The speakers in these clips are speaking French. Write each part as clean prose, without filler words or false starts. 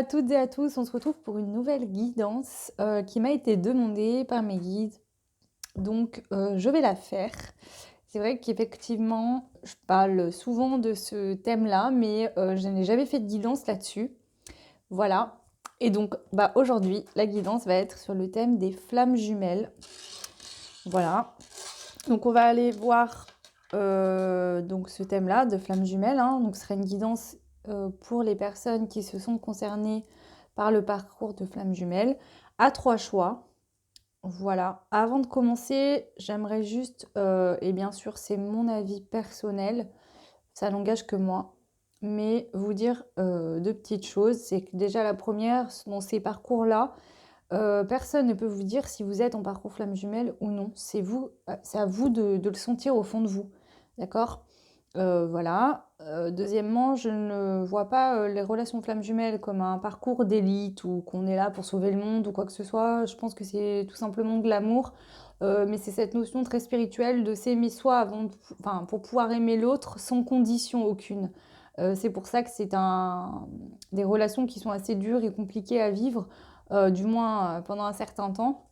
toutes et à tous, on se retrouve pour une nouvelle guidance qui m'a été demandée par mes guides. Donc je vais la faire. C'est vrai qu'effectivement, je parle souvent de ce thème-là, mais je n'ai jamais fait de guidance là-dessus. Voilà. Et donc aujourd'hui, la guidance va être sur le thème des flammes jumelles. Voilà. Donc on va aller voir donc ce thème-là de flammes jumelles, hein. Donc ce sera une guidance pour les personnes qui se sont concernées par le parcours de flammes jumelles, à 3 choix. Voilà. Avant de commencer, j'aimerais juste, et bien sûr c'est mon avis personnel, ça n'engage que moi, mais vous dire deux petites choses. C'est que déjà la première, dans ces parcours-là, personne ne peut vous dire si vous êtes en parcours flamme jumelle ou non. C'est vous, c'est à vous de le sentir au fond de vous. D'accord? Voilà. Deuxièmement, je ne vois pas les relations flamme jumelle comme un parcours d'élite ou qu'on est là pour sauver le monde ou quoi que ce soit. Je pense que c'est tout simplement de l'amour. Mais c'est cette notion très spirituelle de s'aimer soi enfin, pour pouvoir aimer l'autre sans condition aucune. C'est pour ça que des relations qui sont assez dures et compliquées à vivre du moins pendant un certain temps,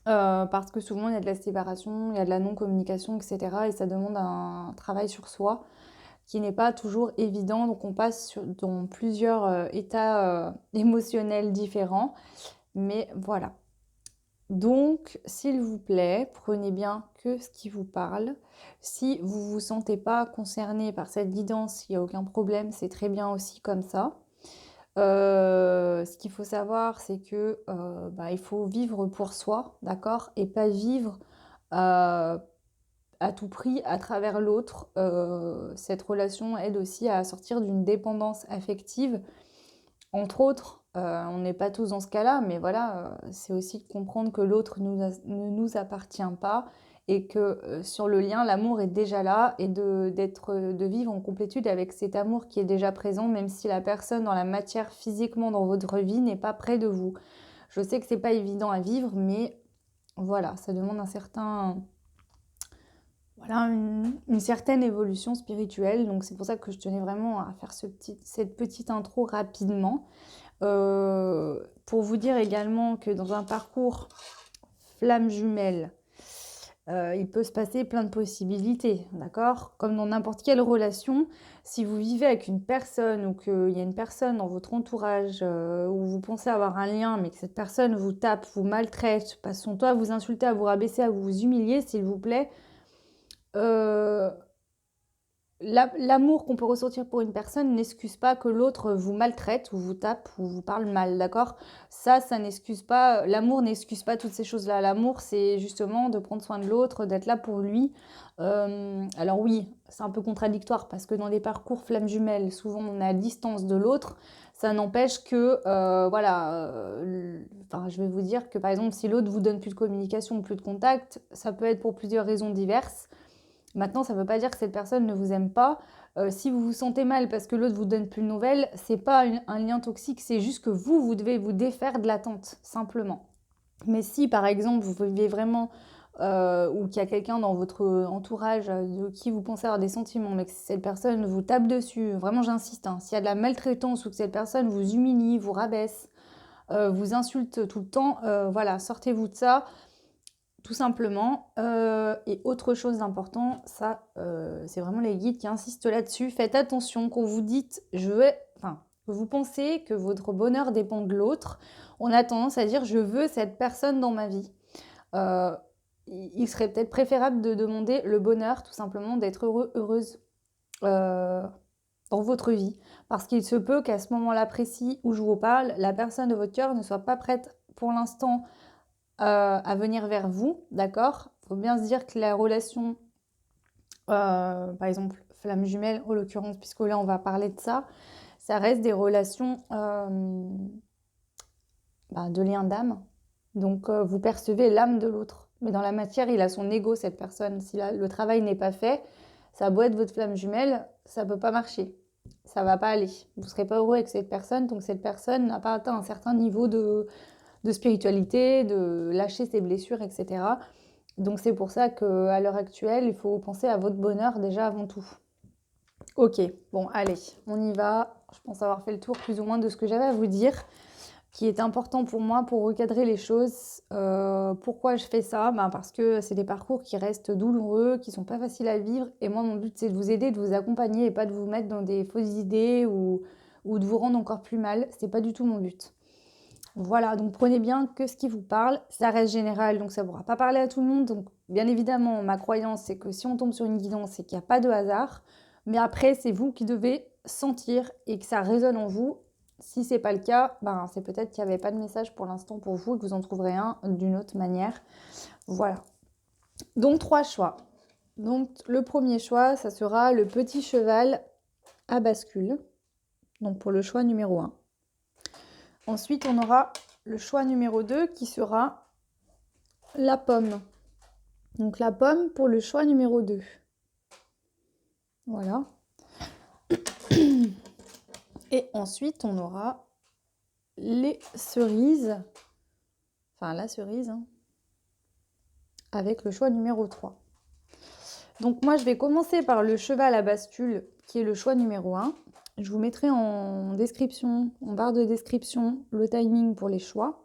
parce que souvent il y a de la séparation, il y a de la non-communication, etc. Et ça demande un travail sur soi qui n'est pas toujours évident. Donc on passe dans plusieurs états émotionnels différents. Mais voilà. Donc, s'il vous plaît, prenez bien que ce qui vous parle. Si vous ne vous sentez pas concerné par cette guidance, il n'y a aucun problème, c'est très bien aussi comme ça. Ce qu'il faut savoir, c'est que il faut vivre pour soi, d'accord? Et pas vivre à tout prix à travers l'autre. Cette relation aide aussi à sortir d'une dépendance affective. Entre autres, on n'est pas tous dans ce cas-là, mais voilà, c'est aussi de comprendre que l'autre ne nous appartient pas et que sur le lien, l'amour est déjà là et de vivre en complétude avec cet amour qui est déjà présent, même si la personne dans la matière physiquement dans votre vie n'est pas près de vous. Je sais que c'est pas évident à vivre, mais voilà, ça demande une certaine évolution spirituelle. Donc c'est pour ça que je tenais vraiment à faire cette petite intro rapidement. Pour vous dire également que dans un parcours flamme jumelle, il peut se passer plein de possibilités, d'accord? Comme dans n'importe quelle relation, si vous vivez avec une personne ou qu'il y a une personne dans votre entourage où vous pensez avoir un lien, mais que cette personne vous tape, vous maltraite, passe son temps à vous insulter, à vous rabaisser, à vous humilier, s'il vous plaît, euh, l'amour qu'on peut ressentir pour une personne n'excuse pas que l'autre vous maltraite ou vous tape ou vous parle mal, d'accord? Ça n'excuse pas, l'amour n'excuse pas toutes ces choses-là. L'amour, c'est justement de prendre soin de l'autre, d'être là pour lui. Alors oui, c'est un peu contradictoire parce que dans les parcours flammes jumelles, souvent on est à distance de l'autre. Ça n'empêche que, enfin, je vais vous dire que par exemple, si l'autre vous donne plus de communication, plus de contact, ça peut être pour plusieurs raisons diverses. Maintenant, ça ne veut pas dire que cette personne ne vous aime pas. Si vous vous sentez mal parce que l'autre vous donne plus de nouvelles, c'est pas un lien toxique, c'est juste que vous devez vous défaire de l'attente, simplement. Mais si, par exemple, vous vivez vraiment ou qu'il y a quelqu'un dans votre entourage de qui vous pensez avoir des sentiments, mais que cette personne vous tape dessus, vraiment j'insiste, hein, s'il y a de la maltraitance ou que cette personne vous humilie, vous rabaisse, vous insulte tout le temps, voilà, sortez-vous de ça. Tout simplement. Et autre chose d'important, ça, c'est vraiment les guides qui insistent là-dessus. Faites attention quand vous dites enfin, que vous pensez que votre bonheur dépend de l'autre. On a tendance à dire je veux cette personne dans ma vie. Euh, il serait peut-être préférable de demander le bonheur, tout simplement, d'être heureux, heureuse euh, dans votre vie. Parce qu'il se peut qu'à ce moment-là précis où je vous parle, la personne de votre cœur ne soit pas prête pour l'instant à venir vers vous, d'accord? Il faut bien se dire que la relation, par exemple, flamme jumelle, en l'occurrence, puisque là on va parler de ça, ça reste des relations de lien d'âme. Donc vous percevez l'âme de l'autre. Mais dans la matière, il a son ego, cette personne. Si le travail n'est pas fait, ça a beau être votre flamme jumelle, ça ne peut pas marcher. Ça ne va pas aller. Vous ne serez pas heureux avec cette personne, donc cette personne n'a pas atteint un certain niveau de spiritualité, de lâcher ses blessures, etc. Donc c'est pour ça qu'à l'heure actuelle, il faut penser à votre bonheur déjà avant tout. Ok, bon, allez, on y va. Je pense avoir fait le tour plus ou moins de ce que j'avais à vous dire, qui est important pour moi pour recadrer les choses. Pourquoi je fais ça? Ben parce que c'est des parcours qui restent douloureux, qui sont pas faciles à vivre. Et moi, mon but, c'est de vous aider, de vous accompagner et pas de vous mettre dans des fausses idées ou de vous rendre encore plus mal. C'est pas du tout mon but. Voilà, donc prenez bien que ce qui vous parle. Ça reste général, donc ça ne pourra pas parler à tout le monde. Donc, bien évidemment, ma croyance, c'est que si on tombe sur une guidance, c'est qu'il n'y a pas de hasard. Mais après, c'est vous qui devez sentir et que ça résonne en vous. Si c'est pas le cas, ben, c'est peut-être qu'il n'y avait pas de message pour l'instant pour vous et que vous en trouverez un d'une autre manière. Voilà. Donc, 3 choix. Donc, le premier choix, ça sera le petit cheval à bascule. Donc, pour le choix numéro 1. Ensuite, on aura le choix numéro 2 qui sera la pomme. Donc la pomme pour le choix numéro 2. Voilà. Et ensuite, on aura les cerises. Enfin, la cerise. Hein, avec le choix numéro 3. Donc moi, je vais commencer par le cheval à bascule qui est le choix numéro 1. Je vous mettrai en description, en barre de description, le timing pour les choix.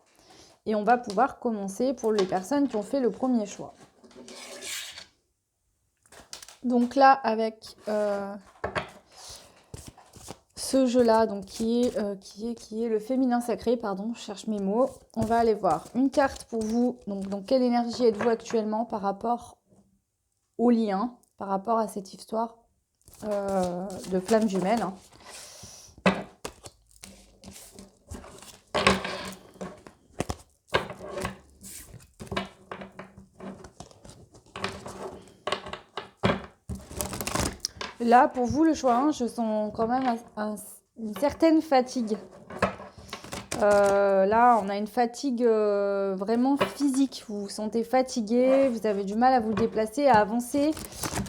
Et on va pouvoir commencer pour les personnes qui ont fait le premier choix. Donc là, avec ce jeu-là, donc qui est le féminin sacré, pardon, je cherche mes mots, on va aller voir une carte pour vous. Donc, dans quelle énergie êtes-vous actuellement par rapport au lien, par rapport à cette histoire de flamme jumelle, hein. Là, pour vous, le choix 1, je sens quand même une certaine fatigue. Là, on a une fatigue vraiment physique. Vous vous sentez fatigué, vous avez du mal à vous déplacer, à avancer,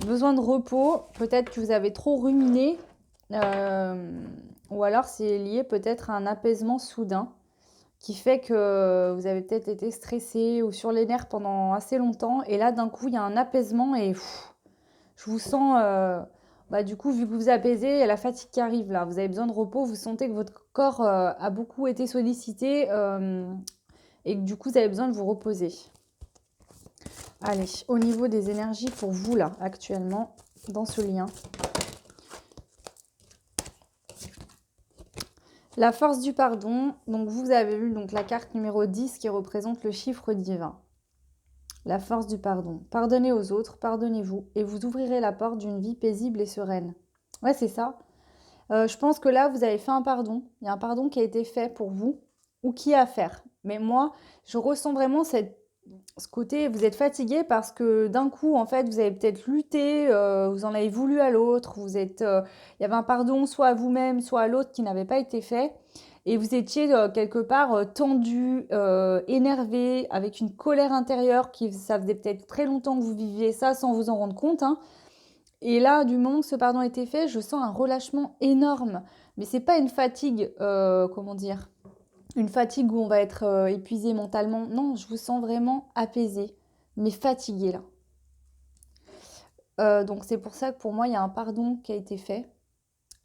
besoin de repos. Peut-être que vous avez trop ruminé, ou alors c'est lié peut-être à un apaisement soudain qui fait que vous avez peut-être été stressé ou sur les nerfs pendant assez longtemps. Et là, d'un coup, il y a un apaisement et je vous sens, du coup, vu que vous vous apaisez, il y a la fatigue qui arrive là. Vous avez besoin de repos, vous sentez que votre corps a beaucoup été sollicité et que du coup, vous avez besoin de vous reposer. Allez, au niveau des énergies pour vous là, actuellement, dans ce lien. La force du pardon. Donc, vous avez eu donc, la carte numéro 10 qui représente le chiffre divin. La force du pardon. Pardonnez aux autres, pardonnez-vous et vous ouvrirez la porte d'une vie paisible et sereine. Ouais, c'est ça. Je pense que là, vous avez fait un pardon. Il y a un pardon qui a été fait pour vous ou qui est à faire. Mais moi, je ressens vraiment ce côté, vous êtes fatigué parce que d'un coup, en fait, vous avez peut-être lutté, vous en avez voulu à l'autre, il y avait un pardon soit à vous-même, soit à l'autre qui n'avait pas été fait. Et vous étiez quelque part tendu, énervé, avec une colère intérieure ça faisait peut-être très longtemps que vous viviez ça sans vous en rendre compte, hein. Et là, du moment que ce pardon a été fait, je sens un relâchement énorme. Mais c'est pas une fatigue, comment dire, une fatigue où on va être épuisé mentalement. Non, je vous sens vraiment apaisé, mais fatigué là. Donc c'est pour ça que pour moi, il y a un pardon qui a été fait.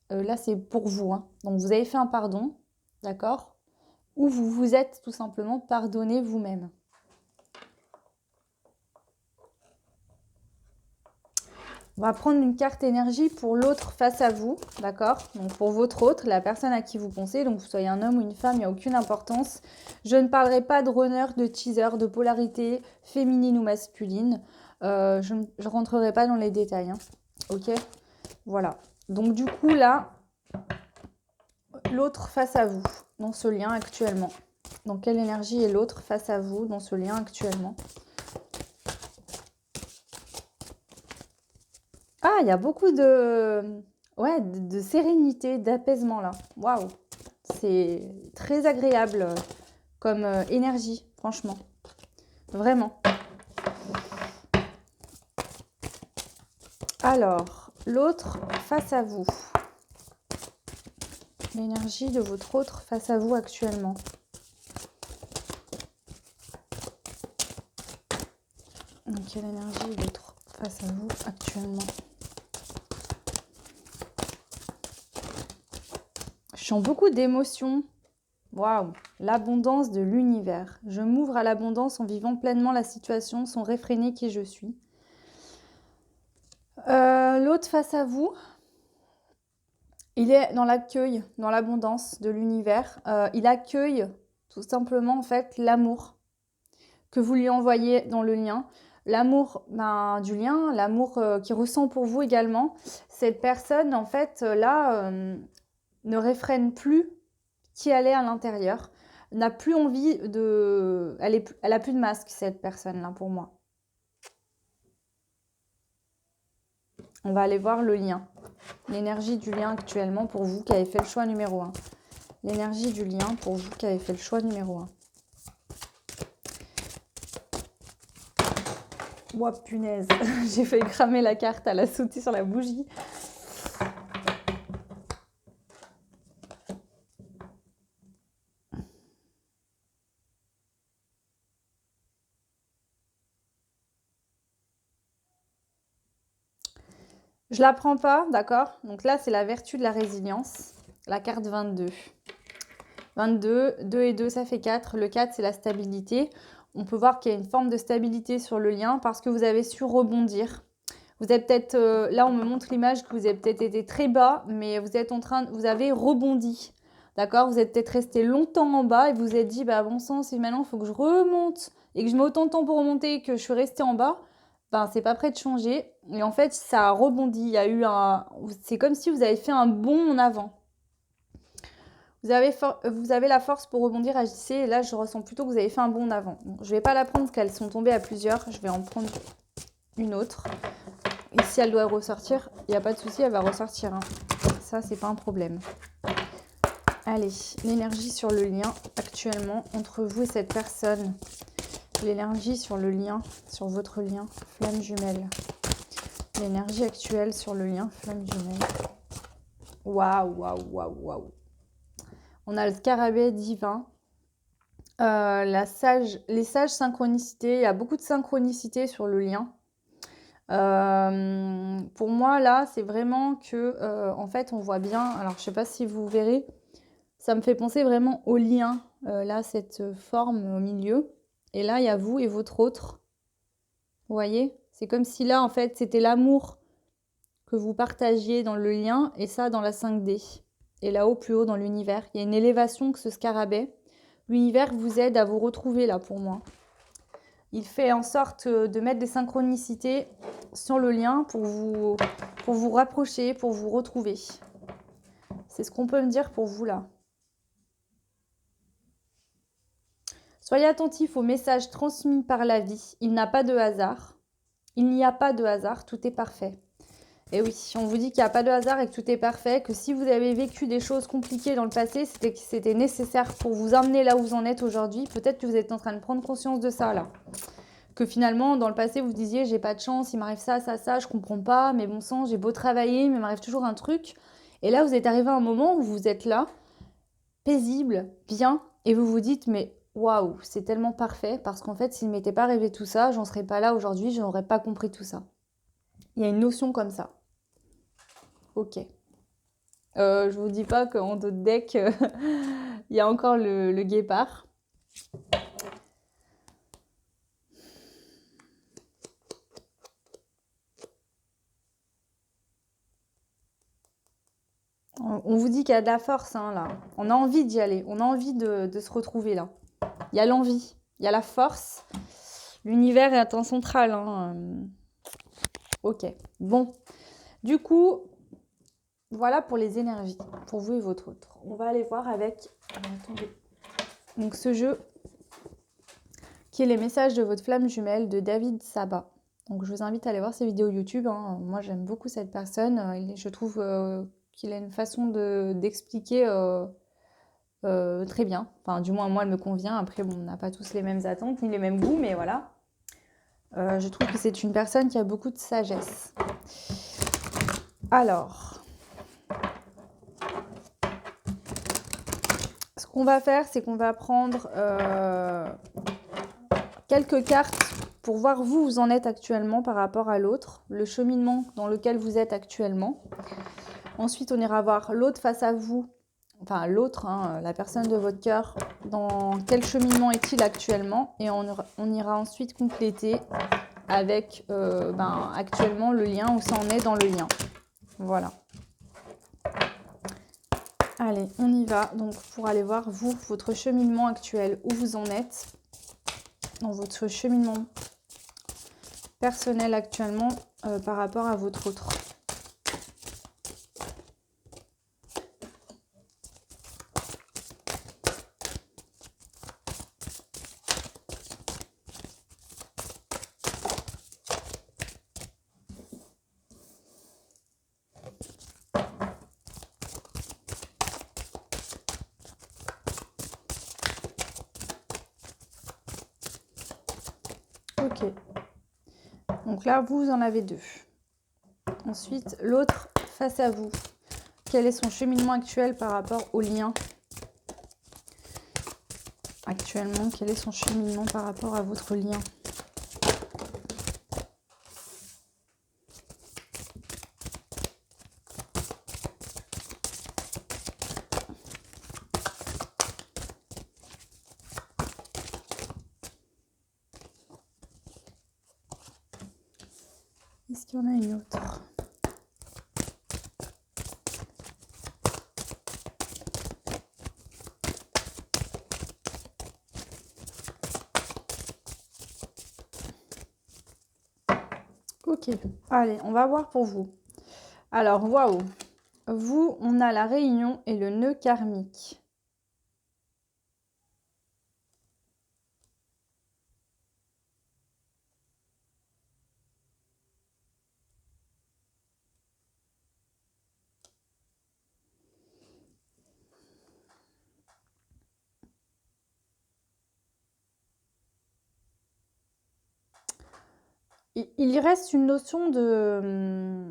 Là, c'est pour vous, hein. Donc vous avez fait un pardon, d'accord? Ou vous vous êtes tout simplement pardonné vous-même. On va prendre une carte énergie pour l'autre face à vous, d'accord? Donc pour votre autre, la personne à qui vous pensez, donc que vous soyez un homme ou une femme, il n'y a aucune importance. Je ne parlerai pas de runner, de teaser, de polarité féminine ou masculine. Je ne rentrerai pas dans les détails, hein. Ok? Voilà. Donc du coup là, l'autre face à vous, dans ce lien actuellement. Dans quelle énergie est l'autre face à vous, dans ce lien actuellement? Ah, il y a beaucoup de sérénité, d'apaisement là. Waouh, c'est très agréable comme énergie, franchement. Vraiment. Alors, l'autre face à vous. L'énergie de votre autre face à vous actuellement. Donc, quelle énergie est l'autre face à vous actuellement? Je sens beaucoup d'émotions. Waouh, l'abondance de l'univers. Je m'ouvre à l'abondance en vivant pleinement la situation sans réfréner qui je suis. L'autre face à vous, il est dans l'accueil, dans l'abondance de l'univers. Il accueille tout simplement en fait l'amour que vous lui envoyez dans le lien. L'amour du lien, l'amour qu'il ressent pour vous également. Cette personne en fait là ne réfrène plus qui elle est à l'intérieur. N'a plus envie de... Elle a plus de masque cette personne là pour moi. On va aller voir le lien. L'énergie du lien actuellement pour vous qui avez fait le choix numéro 1. L'énergie du lien pour vous qui avez fait le choix numéro 1. Ouah, punaise. J'ai failli cramer la carte, elle a sauté sur la bougie. Je la prends pas, d'accord? Donc là, c'est la vertu de la résilience. La carte 22. 22, 2 et 2, ça fait 4. Le 4, c'est la stabilité. On peut voir qu'il y a une forme de stabilité sur le lien parce que vous avez su rebondir. Vous êtes peut-être, là on me montre l'image que vous avez peut-être été très bas, mais vous avez rebondi. D'accord? Vous êtes peut-être resté longtemps en bas et vous vous êtes dit, bah bon sang, si maintenant il faut que je remonte et que je mets autant de temps pour remonter que je suis restée en bas, ben c'est pas prêt de changer. Et en fait, ça a rebondi. Il y a eu c'est comme si vous avez fait un bond en avant. Vous avez la force pour rebondir, agissez. Et là, je ressens plutôt que vous avez fait un bond en avant. Bon, je ne vais pas la prendre parce qu'elles sont tombées à plusieurs. Je vais en prendre une autre. Et si elle doit ressortir, il n'y a pas de souci, elle va ressortir. Hein. Ça, c'est pas un problème. Allez, l'énergie sur le lien actuellement entre vous et cette personne. L'énergie sur le lien, sur votre lien, flamme jumelle. L'énergie actuelle sur le lien, flamme jumelle. Waouh, waouh, waouh, waouh. On a le scarabée divin. Les sages synchronicités. Il y a beaucoup de synchronicité sur le lien. Pour moi, là, c'est vraiment que, en fait, on voit bien. Alors, je ne sais pas si vous verrez. Ça me fait penser vraiment au lien. Là, cette forme au milieu. Et là, il y a vous et votre autre. Vous voyez? C'est comme si là, en fait, c'était l'amour que vous partagiez dans le lien. Et ça, dans la 5D. Et là-haut, plus haut dans l'univers. Il y a une élévation que ce scarabée. L'univers vous aide à vous retrouver là pour moi. Il fait en sorte de mettre des synchronicités sur le lien pour vous rapprocher, pour vous retrouver. C'est ce qu'on peut me dire pour vous là. Soyez attentifs aux messages transmis par la vie. Il n'a pas de hasard. Il n'y a pas de hasard, tout est parfait. Et oui, on vous dit qu'il n'y a pas de hasard et que tout est parfait, que si vous avez vécu des choses compliquées dans le passé, c'était nécessaire pour vous amener là où vous en êtes aujourd'hui. Peut-être que vous êtes en train de prendre conscience de ça là. Que finalement, dans le passé, vous disiez, j'ai pas de chance, il m'arrive ça, ça, ça, je comprends pas, mais bon sang, j'ai beau travailler, mais il m'arrive toujours un truc. Et là, vous êtes arrivé à un moment où vous êtes là, paisible, bien, et vous vous dites, mais waouh, c'est tellement parfait, parce qu'en fait, s'il ne m'était pas arrivé tout ça, j'en serais pas là aujourd'hui, je n'aurais pas compris tout ça. Il y a une notion comme ça. Ok. Je vous dis pas qu'en d'autres decks, il y a encore le guépard. On vous dit qu'il y a de la force, hein, là. On a envie d'y aller. On a envie de se retrouver, là. Il y a l'envie. Il y a la force. L'univers est un temps central. Hein. Ok. Bon. Du coup, voilà pour les énergies. Pour vous et votre autre. On va aller voir avec... Attendez. Donc, ce jeu qui est les messages de votre flamme jumelle de David Sabat. Donc, je vous invite à aller voir ses vidéos YouTube. Hein. Moi, j'aime beaucoup cette personne. Je trouve... qu'il a une façon d'expliquer très bien. Enfin, du moins, moi, elle me convient. Après, bon, on n'a pas tous les mêmes attentes ni les mêmes goûts, mais voilà. Je trouve que c'est une personne qui a beaucoup de sagesse. Alors, ce qu'on va faire, c'est qu'on va prendre quelques cartes pour voir où vous en êtes actuellement par rapport à l'autre, le cheminement dans lequel vous êtes actuellement. Ensuite, on ira voir l'autre face à vous, enfin l'autre, hein, la personne de votre cœur, dans quel cheminement est-il actuellement, et on ira ensuite compléter avec actuellement le lien, où ça en est dans le lien. Voilà. Allez, on y va donc pour aller voir vous, votre cheminement actuel, où vous en êtes dans votre cheminement personnel actuellement par rapport à votre autre. Ok. Donc là, vous en avez deux. Ensuite, l'autre face à vous. Quel est son cheminement actuel par rapport au lien? Actuellement, quel est son cheminement par rapport à votre lien? Est-ce qu'il y en a une autre? Ok, allez, on va voir pour vous. Alors, waouh! Vous, on a la réunion et le nœud karmique. Il y reste une notion de...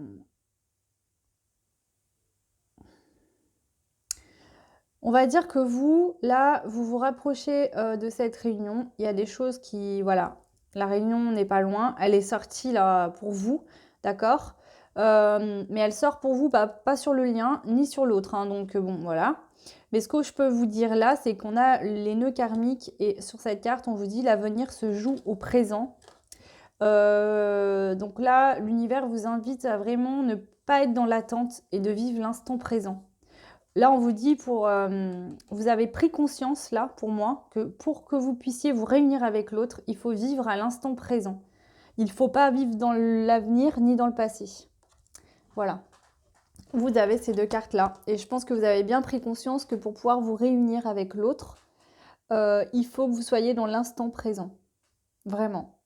On va dire que vous, là, vous vous rapprochez de cette réunion. Il y a des choses qui... Voilà, la réunion n'est pas loin. Elle est sortie là pour vous, d'accord? Mais elle sort pour vous, pas sur le lien, ni sur l'autre. Hein, donc bon, voilà. Mais ce que je peux vous dire là, c'est qu'on a les nœuds karmiques. Et sur cette carte, on vous dit l'avenir se joue au présent. Donc là, l'univers vous invite à vraiment ne pas être dans l'attente et de vivre l'instant présent. Là, on vous dit, vous avez pris conscience, là, pour moi, que pour que vous puissiez vous réunir avec l'autre, il faut vivre à l'instant présent. Il ne faut pas vivre dans l'avenir ni dans le passé. Voilà. Vous avez ces deux cartes-là. Et je pense que vous avez bien pris conscience que pour pouvoir vous réunir avec l'autre, il faut que vous soyez dans l'instant présent. Vraiment.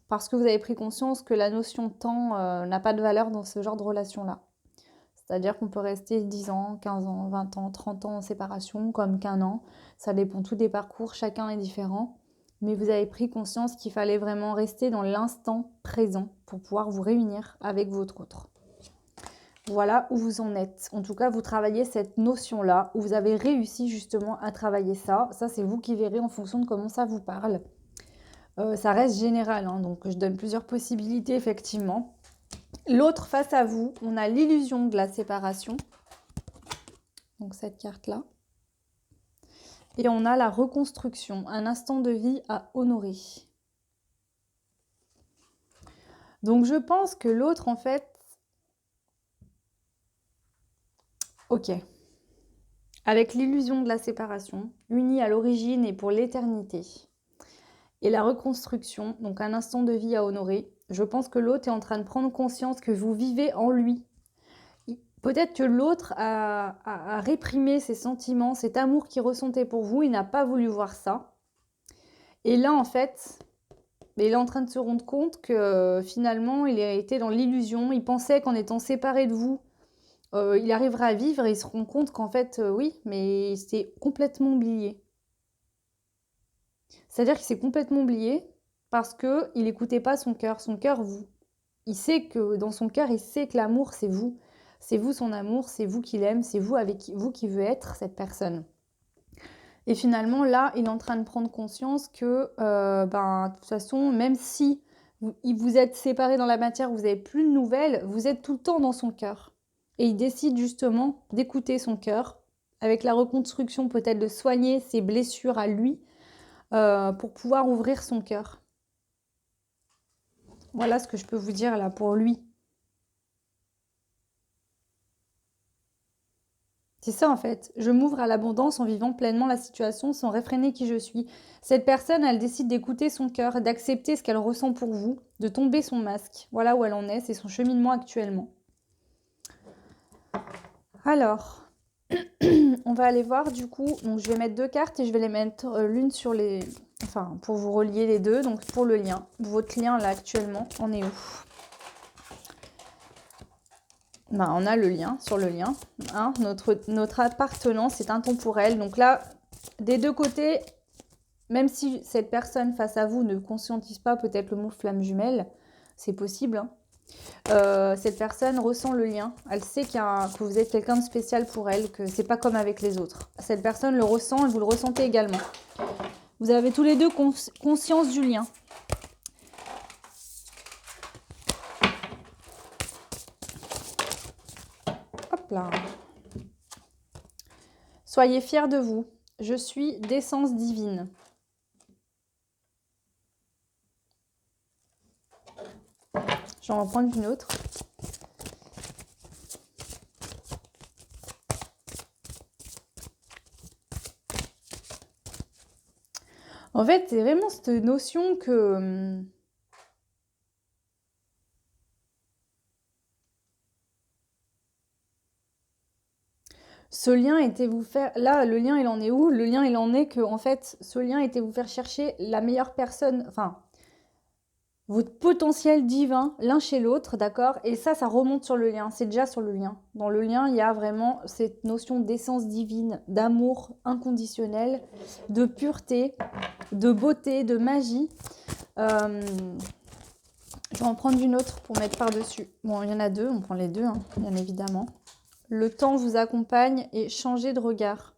Parce que vous avez pris conscience que la notion de temps n'a pas de valeur dans ce genre de relation-là. C'est-à-dire qu'on peut rester 10 ans, 15 ans, 20 ans, 30 ans en séparation, comme qu'un an. Ça dépend tout des parcours, chacun est différent. Mais vous avez pris conscience qu'il fallait vraiment rester dans l'instant présent pour pouvoir vous réunir avec votre autre. Voilà où vous en êtes. En tout cas, vous travaillez cette notion-là, où vous avez réussi justement à travailler ça. Ça, c'est vous qui verrez en fonction de comment ça vous parle. Ça reste général, hein, donc je donne plusieurs possibilités, effectivement. L'autre face à vous, on a l'illusion de la séparation. Donc cette carte-là. Et on a la reconstruction, un instant de vie à honorer. Donc je pense que l'autre, en fait... Ok. Avec l'illusion de la séparation, unis à l'origine et pour l'éternité. Et la reconstruction, donc un instant de vie à honorer. Je pense que l'autre est en train de prendre conscience que vous vivez en lui. Peut-être que l'autre a réprimé ses sentiments, cet amour qu'il ressentait pour vous, il n'a pas voulu voir ça. Et là, en fait, il est en train de se rendre compte que finalement, il a été dans l'illusion. Il pensait qu'en étant séparé de vous, il arriverait à vivre et il se rend compte qu'en fait, oui, mais il s'est complètement oublié. C'est-à-dire qu'il s'est complètement oublié parce qu'il n'écoutait pas son cœur. Son cœur, il sait que dans son cœur, il sait que l'amour, c'est vous. C'est vous son amour, c'est vous qui l'aime, c'est vous avec vous qui veut être cette personne. Et finalement, là, il est en train de prendre conscience que, de toute façon, même si vous êtes séparés dans la matière, vous n'avez plus de nouvelles, vous êtes tout le temps dans son cœur. Et il décide justement d'écouter son cœur avec la reconstruction, peut-être de soigner ses blessures à lui pour pouvoir ouvrir son cœur. Voilà ce que je peux vous dire là pour lui. C'est ça en fait. Je m'ouvre à l'abondance en vivant pleinement la situation sans réfréner qui je suis. Cette personne, elle décide d'écouter son cœur, d'accepter ce qu'elle ressent pour vous, de tomber son masque. Voilà où elle en est, c'est son cheminement actuellement. Alors, on va aller voir du coup. Donc je vais mettre 2 cartes et je vais les mettre l'une sur les... Enfin, pour vous relier les deux. Donc pour le lien. Votre lien là actuellement, on est où? Ben, on a le lien sur le lien. Hein, notre appartenance est intemporelle. Donc là, des deux côtés, même si cette personne face à vous ne conscientise pas peut-être le mot flamme jumelle, c'est possible. Hein. Cette personne ressent le lien. Elle sait que vous êtes quelqu'un de spécial pour elle, que c'est pas comme avec les autres. Cette personne le ressent et vous le ressentez également. Vous avez tous les deux conscience du lien. Hop là. Soyez fiers de vous. Je suis d'essence divine. Je vais en prendre une autre. En fait, c'est vraiment cette notion que... Ce lien était vous faire... Là, le lien, il en est où? Le lien, il en est que, en fait, ce lien était vous faire chercher la meilleure personne... Enfin, votre potentiel divin, l'un chez l'autre, d'accord? Et ça remonte sur le lien. C'est déjà sur le lien. Dans le lien, il y a vraiment cette notion d'essence divine, d'amour inconditionnel, de pureté, de beauté, de magie. Je vais en prendre une autre pour mettre par-dessus. Bon, il y en a deux, on prend les deux, hein, bien évidemment. Le temps vous accompagne et changez de regard.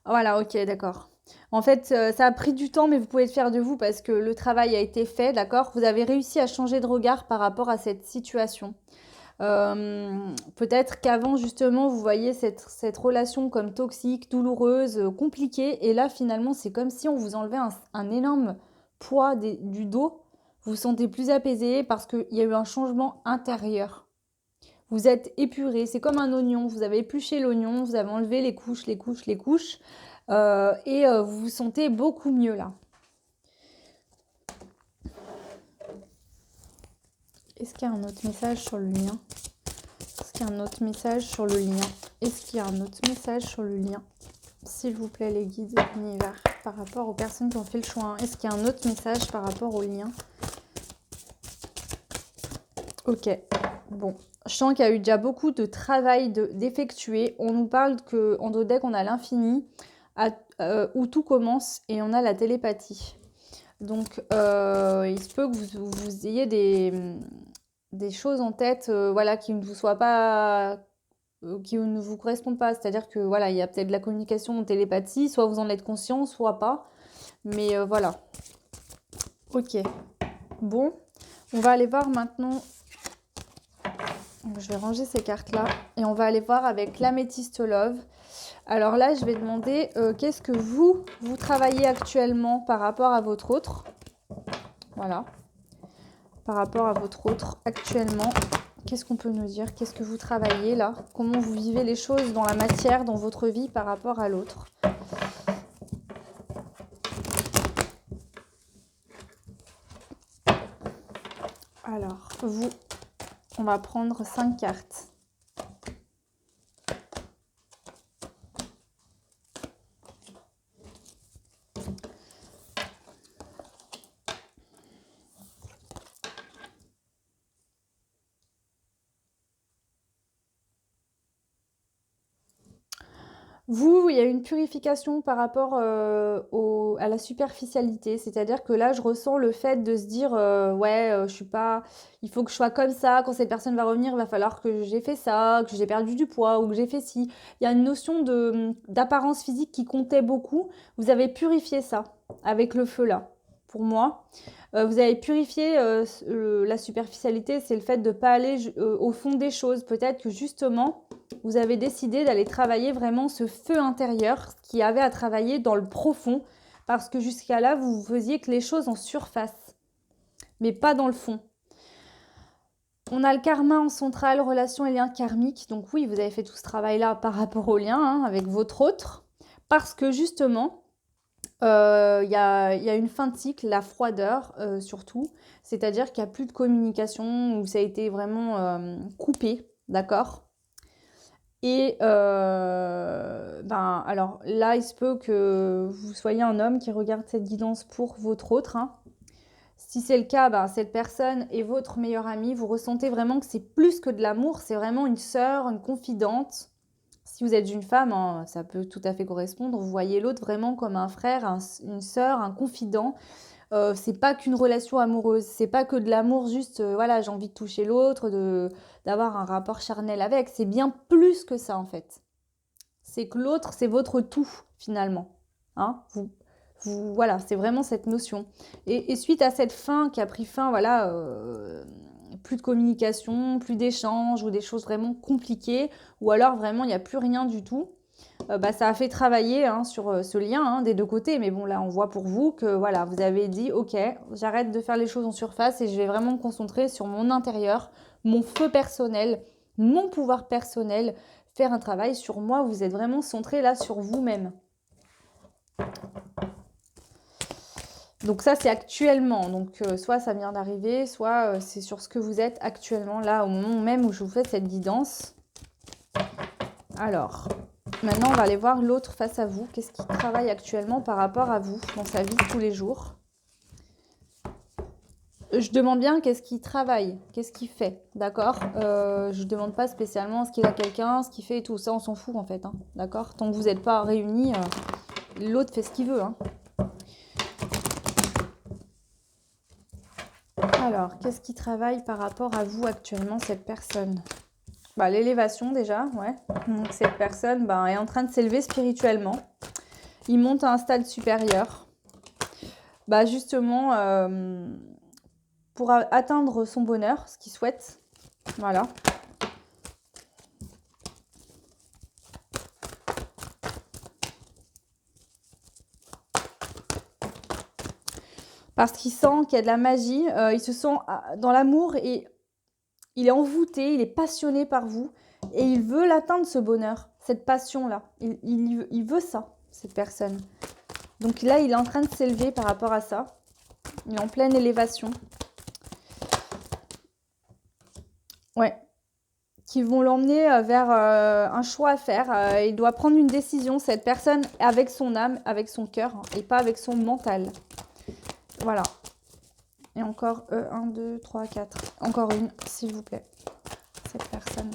Voilà, ok, d'accord. En fait, ça a pris du temps, mais vous pouvez être fier de vous parce que le travail a été fait, d'accord? Vous avez réussi à changer de regard par rapport à cette situation. Peut-être qu'avant, justement, vous voyez cette relation comme toxique, douloureuse, compliquée. Et là, finalement, c'est comme si on vous enlevait un énorme poids du dos. Vous vous sentez plus apaisé parce qu'il y a eu un changement intérieur. Vous êtes épuré, c'est comme un oignon. Vous avez épluché l'oignon, vous avez enlevé les couches, les couches, les couches. Et vous vous sentez beaucoup mieux là. Est-ce qu'il y a un autre message sur le lien? Est-ce qu'il y a un autre message sur le lien? Est-ce qu'il y a un autre message sur le lien? S'il vous plaît, les guides de l'univers, par rapport aux personnes qui ont fait le choix. Est-ce qu'il y a un autre message par rapport au lien? Ok, bon. Je sens qu'il y a eu déjà beaucoup de travail d'effectuer. On nous parle qu'en dos deck, on a l'infini, où tout commence, et on a la télépathie. Donc, il se peut que vous ayez des choses en tête voilà, qui ne vous soient pas... qui ne vous correspondent pas. C'est-à-dire que voilà, il y a peut-être de la communication en télépathie, soit vous en êtes conscient, soit pas. Mais voilà. Ok. Bon, on va aller voir maintenant... Donc, je vais ranger ces cartes-là. Et on va aller voir avec l'améthyste love. Alors là, je vais demander qu'est-ce que vous travaillez actuellement par rapport à votre autre. Voilà. Par rapport à votre autre actuellement. Qu'est-ce qu'on peut nous dire? Qu'est-ce que vous travaillez là? Comment vous vivez les choses dans la matière, dans votre vie par rapport à l'autre? Alors, vous, on va prendre 5 cartes. Vous, il y a une purification par rapport à la superficialité. C'est-à-dire que là, je ressens le fait de se dire ouais, je suis pas... Il faut que je sois comme ça. Quand cette personne va revenir, il va falloir que j'ai fait ça, que j'ai perdu du poids ou que j'ai fait ci. Il y a une notion d'apparence physique qui comptait beaucoup. Vous avez purifié ça avec le feu là, pour moi. Vous avez purifié la superficialité. C'est le fait de ne pas aller au fond des choses. Peut-être que justement... Vous avez décidé d'aller travailler vraiment ce feu intérieur qui avait à travailler dans le profond, parce que jusqu'à là, vous faisiez que les choses en surface, mais pas dans le fond. On a le karma en centrale, relations et liens karmiques. Donc oui, vous avez fait tout ce travail-là par rapport aux liens hein, avec votre autre. Parce que justement, y a une fin de cycle, la froideur surtout. C'est-à-dire qu'il n'y a plus de communication, où ça a été vraiment coupé, d'accord? Et alors là, il se peut que vous soyez un homme qui regarde cette guidance pour votre autre. Hein. Si c'est le cas, cette personne est votre meilleure amie. Vous ressentez vraiment que c'est plus que de l'amour, c'est vraiment une sœur, une confidente. Si vous êtes une femme, hein, ça peut tout à fait correspondre. Vous voyez l'autre vraiment comme un frère, une sœur, un confident. C'est pas qu'une relation amoureuse, c'est pas que de l'amour juste, voilà, j'ai envie de toucher l'autre, d'avoir un rapport charnel avec. C'est bien plus que ça en fait. C'est que l'autre, c'est votre tout finalement. Hein, voilà, c'est vraiment cette notion. Et suite à cette fin qui a pris fin, voilà, plus de communication, plus d'échanges ou des choses vraiment compliquées, ou alors vraiment il n'y a plus rien du tout. Ça a fait travailler hein, sur ce lien hein, des deux côtés. Mais bon, là, on voit pour vous que voilà, vous avez dit, ok, j'arrête de faire les choses en surface et je vais vraiment me concentrer sur mon intérieur, mon feu personnel, mon pouvoir personnel, faire un travail sur moi. Vous êtes vraiment centré là sur vous-même. Donc ça, c'est actuellement. Donc soit ça vient d'arriver, soit c'est sur ce que vous êtes actuellement là, au moment même où je vous fais cette guidance. Alors, maintenant, on va aller voir l'autre face à vous. Qu'est-ce qu'il travaille actuellement par rapport à vous dans sa vie de tous les jours? Je demande bien qu'est-ce qu'il travaille, qu'est-ce qu'il fait, d'accord? Je ne demande pas spécialement ce qu'il a quelqu'un, ce qu'il fait et tout. Ça, on s'en fout en fait, hein, d'accord? Tant que vous n'êtes pas réunis, l'autre fait ce qu'il veut. Hein. Alors, qu'est-ce qu'il travaille par rapport à vous actuellement, cette personne? L'élévation déjà, ouais. Donc cette personne est en train de s'élever spirituellement. Il monte à un stade supérieur. Justement, pour atteindre son bonheur, ce qu'il souhaite. Voilà. Parce qu'il sent qu'il y a de la magie. Il se sent dans l'amour et il est envoûté, il est passionné par vous. Et il veut l'atteindre, ce bonheur, cette passion-là. Il veut ça, cette personne. Donc là, il est en train de s'élever par rapport à ça. Il est en pleine élévation. Ouais. Qui vont l'emmener vers un choix à faire. Il doit prendre une décision, cette personne, avec son âme, avec son cœur, et pas avec son mental. Voilà. Et encore 1, 2, 3, 4. Encore une, s'il vous plaît. Cette personne.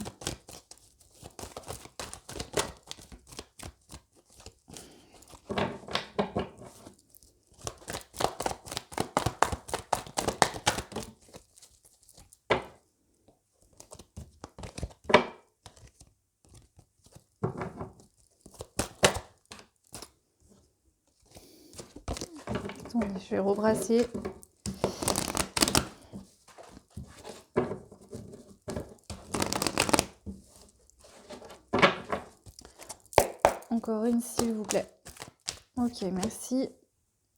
Attendez, je vais rebrasser. Encore une, s'il vous plaît. Ok, merci.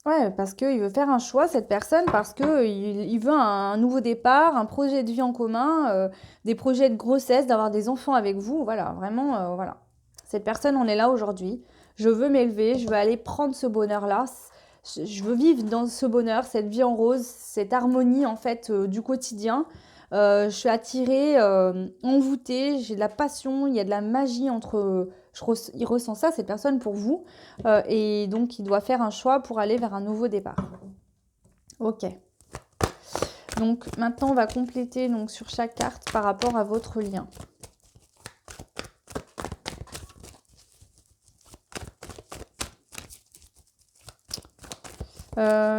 Ouais, parce qu'il veut faire un choix, cette personne, parce qu'il veut un nouveau départ, un projet de vie en commun, des projets de grossesse, d'avoir des enfants avec vous. Voilà, vraiment, voilà. Cette personne, on est là aujourd'hui. Je veux m'élever, je veux aller prendre ce bonheur-là. Je veux vivre dans ce bonheur, cette vie en rose, cette harmonie, en fait, du quotidien. Je suis attirée, envoûtée, j'ai de la passion, il y a de la magie entre... il ressent ça, cette personne, pour vous. Et donc, il doit faire un choix pour aller vers un nouveau départ. Ok. Donc, maintenant, on va compléter donc, sur chaque carte par rapport à votre lien.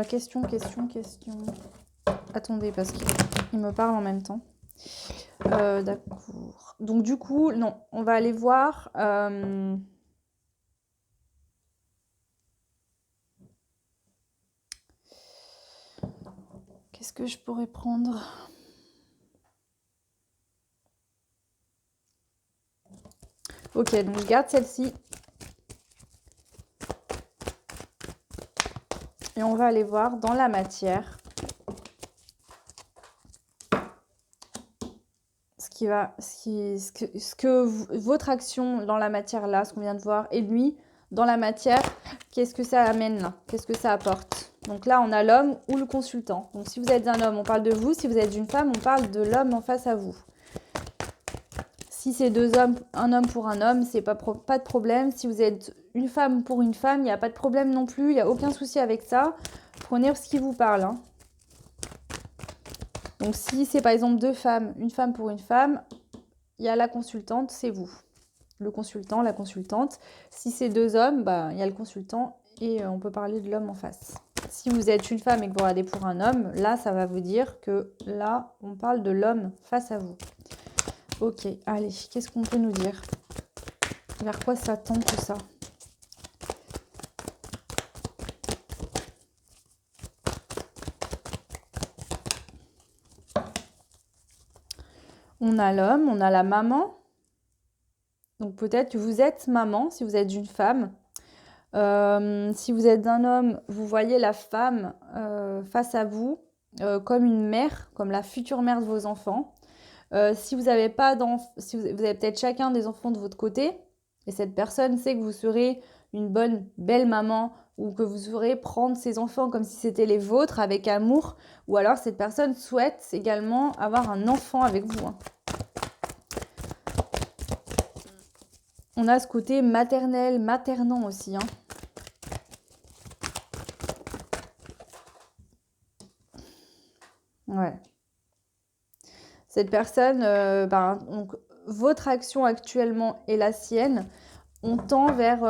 Question. Attendez, parce qu'il me parle en même temps. D'accord. Donc, du coup, non, on va aller voir... Qu'est-ce que je pourrais prendre? Ok, donc je garde celle-ci. Et on va aller voir dans la matière votre action dans la matière là, ce qu'on vient de voir, et lui, dans la matière, qu'est-ce que ça amène là? Qu'est-ce que ça apporte? Donc là, on a l'homme ou le consultant. Donc si vous êtes un homme, on parle de vous. Si vous êtes une femme, on parle de l'homme en face à vous. Si c'est deux hommes, un homme pour un homme, c'est pas de problème. Si vous êtes une femme pour une femme, il n'y a pas de problème non plus. Il n'y a aucun souci avec ça. Prenez ce qui vous parle. Hein. Donc si c'est par exemple deux femmes, une femme pour une femme, il y a la consultante, c'est vous. Le consultant, la consultante. Si c'est deux hommes, il y a le consultant et on peut parler de l'homme en face. Si vous êtes une femme et que vous regardez pour un homme, là, ça va vous dire que là, on parle de l'homme face à vous. Ok, allez, qu'est-ce qu'on peut nous dire? Vers quoi ça tend tout ça? On a l'homme, on a la maman. Donc peut-être que vous êtes maman si vous êtes une femme. Si vous êtes un homme, vous voyez la femme face à vous comme une mère, comme la future mère de vos enfants. Si vous avez pas d'enfants, si vous avez peut-être chacun des enfants de votre côté, et cette personne sait que vous serez une bonne, belle maman, ou que vous saurez prendre ses enfants comme si c'était les vôtres avec amour, ou alors cette personne souhaite également avoir un enfant avec vous. Hein. On a ce côté maternel, maternant aussi. Hein. Ouais. Cette personne, donc, votre action actuellement et la sienne, on tend vers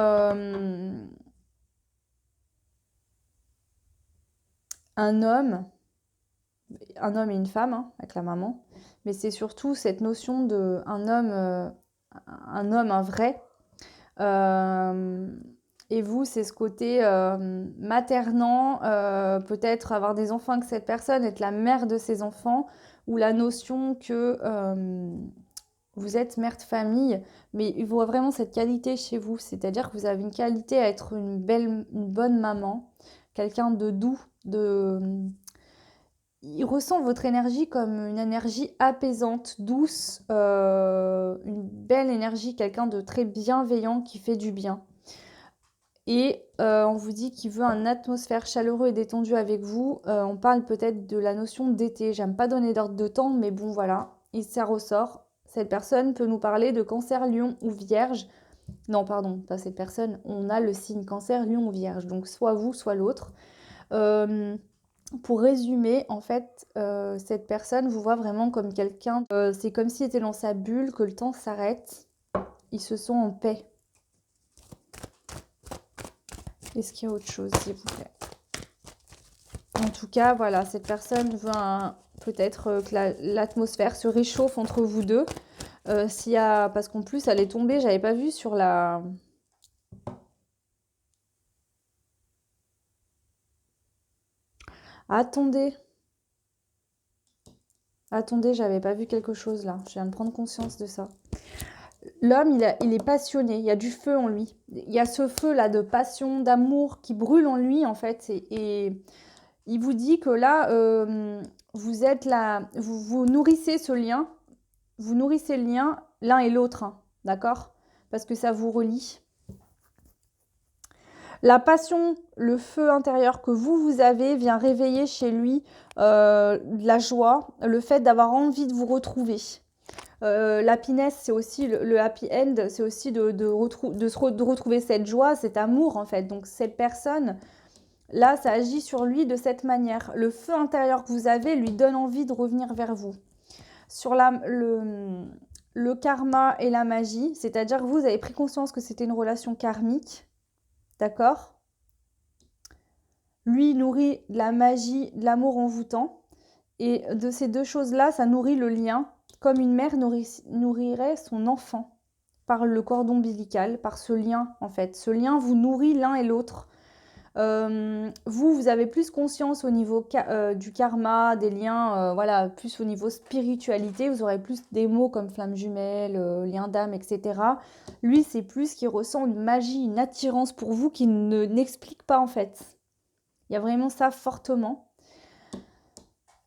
un homme et une femme, hein, avec la maman. Mais c'est surtout cette notion de un homme, un vrai. Et vous, c'est ce côté maternant, peut-être avoir des enfants avec cette personne, être la mère de ses enfants, ou la notion que vous êtes mère de famille, mais il voit vraiment cette qualité chez vous, c'est-à-dire que vous avez une qualité à être une bonne maman, quelqu'un de doux, il ressent votre énergie comme une énergie apaisante, douce, une belle énergie, quelqu'un de très bienveillant qui fait du bien. Et on vous dit qu'il veut une atmosphère chaleureuse et détendue avec vous. On parle peut-être de la notion d'été. J'aime pas donner d'ordre de temps, mais bon voilà, et ça ressort. Cette personne peut nous parler de cancer, lion ou vierge. Non, pardon, pas cette personne. On a le signe cancer, lion ou vierge. Donc soit vous, soit l'autre. Pour résumer, en fait, cette personne vous voit vraiment comme quelqu'un. C'est comme s'il était dans sa bulle, que le temps s'arrête. Ils se sont en paix. Est-ce qu'il y a autre chose, s'il vous plaît? En tout cas, voilà, cette personne veut peut-être que l'atmosphère se réchauffe entre vous deux. Parce qu'en plus, elle est tombée, j'avais pas vu sur la... Attendez. Attendez, j'avais pas vu quelque chose là. Je viens de prendre conscience de ça. L'homme, il est passionné, il y a du feu en lui. Il y a ce feu-là de passion, d'amour qui brûle en lui, en fait. Et il vous dit que là, vous êtes là, vous nourrissez ce lien. Vous nourrissez le lien l'un et l'autre, hein, d'accord? Parce que ça vous relie. La passion, le feu intérieur que vous avez vient réveiller chez lui la joie, le fait d'avoir envie de vous retrouver. L'happiness, c'est aussi le happy end, c'est aussi de retrouver cette joie, cet amour en fait. Donc cette personne, là, ça agit sur lui de cette manière. Le feu intérieur que vous avez lui donne envie de revenir vers vous. Sur le karma et la magie, c'est-à-dire que vous avez pris conscience que c'était une relation karmique, d'accord? Lui nourrit de la magie, de l'amour envoûtant. Et de ces deux choses-là, ça nourrit le lien, comme une mère nourrirait son enfant par le cordon ombilical, par ce lien en fait. Ce lien vous nourrit l'un et l'autre. Vous avez plus conscience au niveau du karma, des liens, voilà, plus au niveau spiritualité. Vous aurez plus des mots comme flamme jumelle, lien d'âme, etc. Lui, c'est plus qu'il ressent une magie, une attirance pour vous qui n'explique pas en fait. Il y a vraiment ça fortement.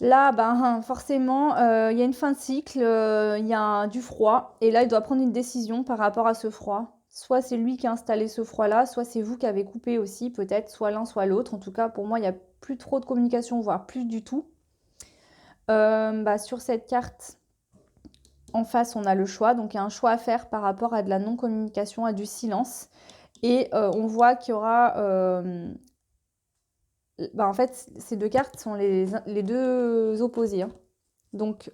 Là, ben, forcément, il y a une fin de cycle, il y a du froid, et là, il doit prendre une décision par rapport à ce froid. Soit c'est lui qui a installé ce froid-là, soit c'est vous qui avez coupé aussi, peut-être, soit l'un, soit l'autre. En tout cas, pour moi, il n'y a plus trop de communication, voire plus du tout. Bah, sur cette carte, en face, on a le choix. Donc, il y a un choix à faire par rapport à de la non-communication, à du silence. Et on voit qu'il y aura bah, en fait, ces deux cartes sont les deux opposés, hein. Donc,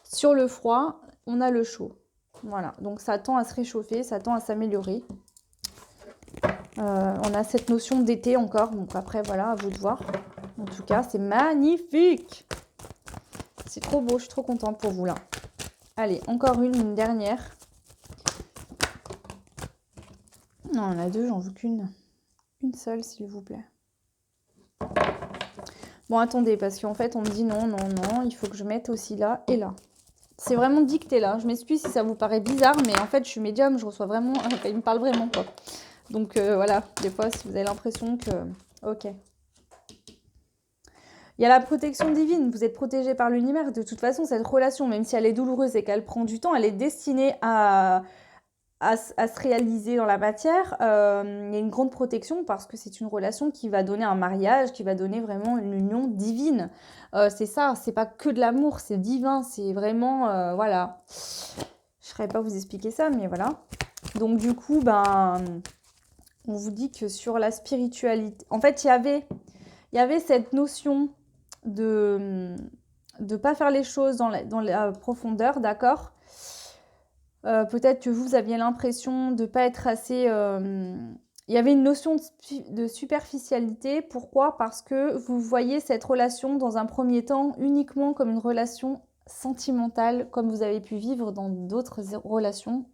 sur le froid, on a le chaud. Voilà, donc ça tend à se réchauffer, ça tend à s'améliorer. On a cette notion d'été encore, donc après, voilà, à vous de voir. En tout cas, c'est magnifique. C'est trop beau, je suis trop contente pour vous, là. Allez, encore une dernière. Non, on en a deux, j'en veux qu'une. Une seule, s'il vous plaît. Bon, attendez, parce qu'en fait, on me dit non, non, non, il faut que je mette aussi là et là. C'est vraiment dicté là. Je m'excuse si ça vous paraît bizarre, mais en fait, je suis médium, je reçois vraiment. Enfin, il me parle vraiment, quoi. Donc voilà, des fois, si vous avez l'impression que. Ok. Il y a la protection divine. Vous êtes protégé par l'univers. De toute façon, cette relation, même si elle est douloureuse et qu'elle prend du temps, elle est destinée à se réaliser dans la matière. Il y a une grande protection parce que c'est une relation qui va donner un mariage, qui va donner vraiment une union divine. C'est ça, c'est pas que de l'amour, c'est divin, c'est vraiment, voilà. Je ne saurais pas vous expliquer ça, mais voilà. Donc du coup, ben, on vous dit que sur la spiritualité, en fait, il y avait cette notion de ne pas faire les choses dans la profondeur, d'accord. Peut-être que vous aviez l'impression de ne pas être assez... Il y avait une notion de superficialité. Pourquoi? Parce que vous voyez cette relation dans un premier temps uniquement comme une relation sentimentale, comme vous avez pu vivre dans d'autres relations.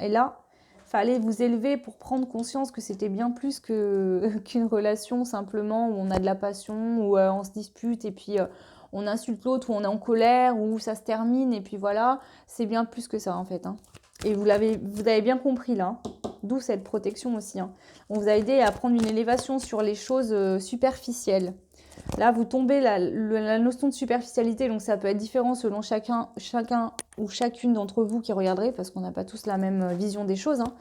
Et là, il fallait vous élever pour prendre conscience que c'était bien plus qu'une relation simplement où on a de la passion, où on se dispute et puis on insulte l'autre, où on est en colère, où ça se termine et puis voilà. C'est bien plus que ça en fait, hein. Et vous avez bien compris là, hein. D'où cette protection aussi, hein. On vous a aidé à prendre une élévation sur les choses superficielles. Là, vous tombez la notion de superficialité, donc ça peut être différent selon chacun ou chacune d'entre vous qui regarderez, parce qu'on n'a pas tous la même vision des choses, hein.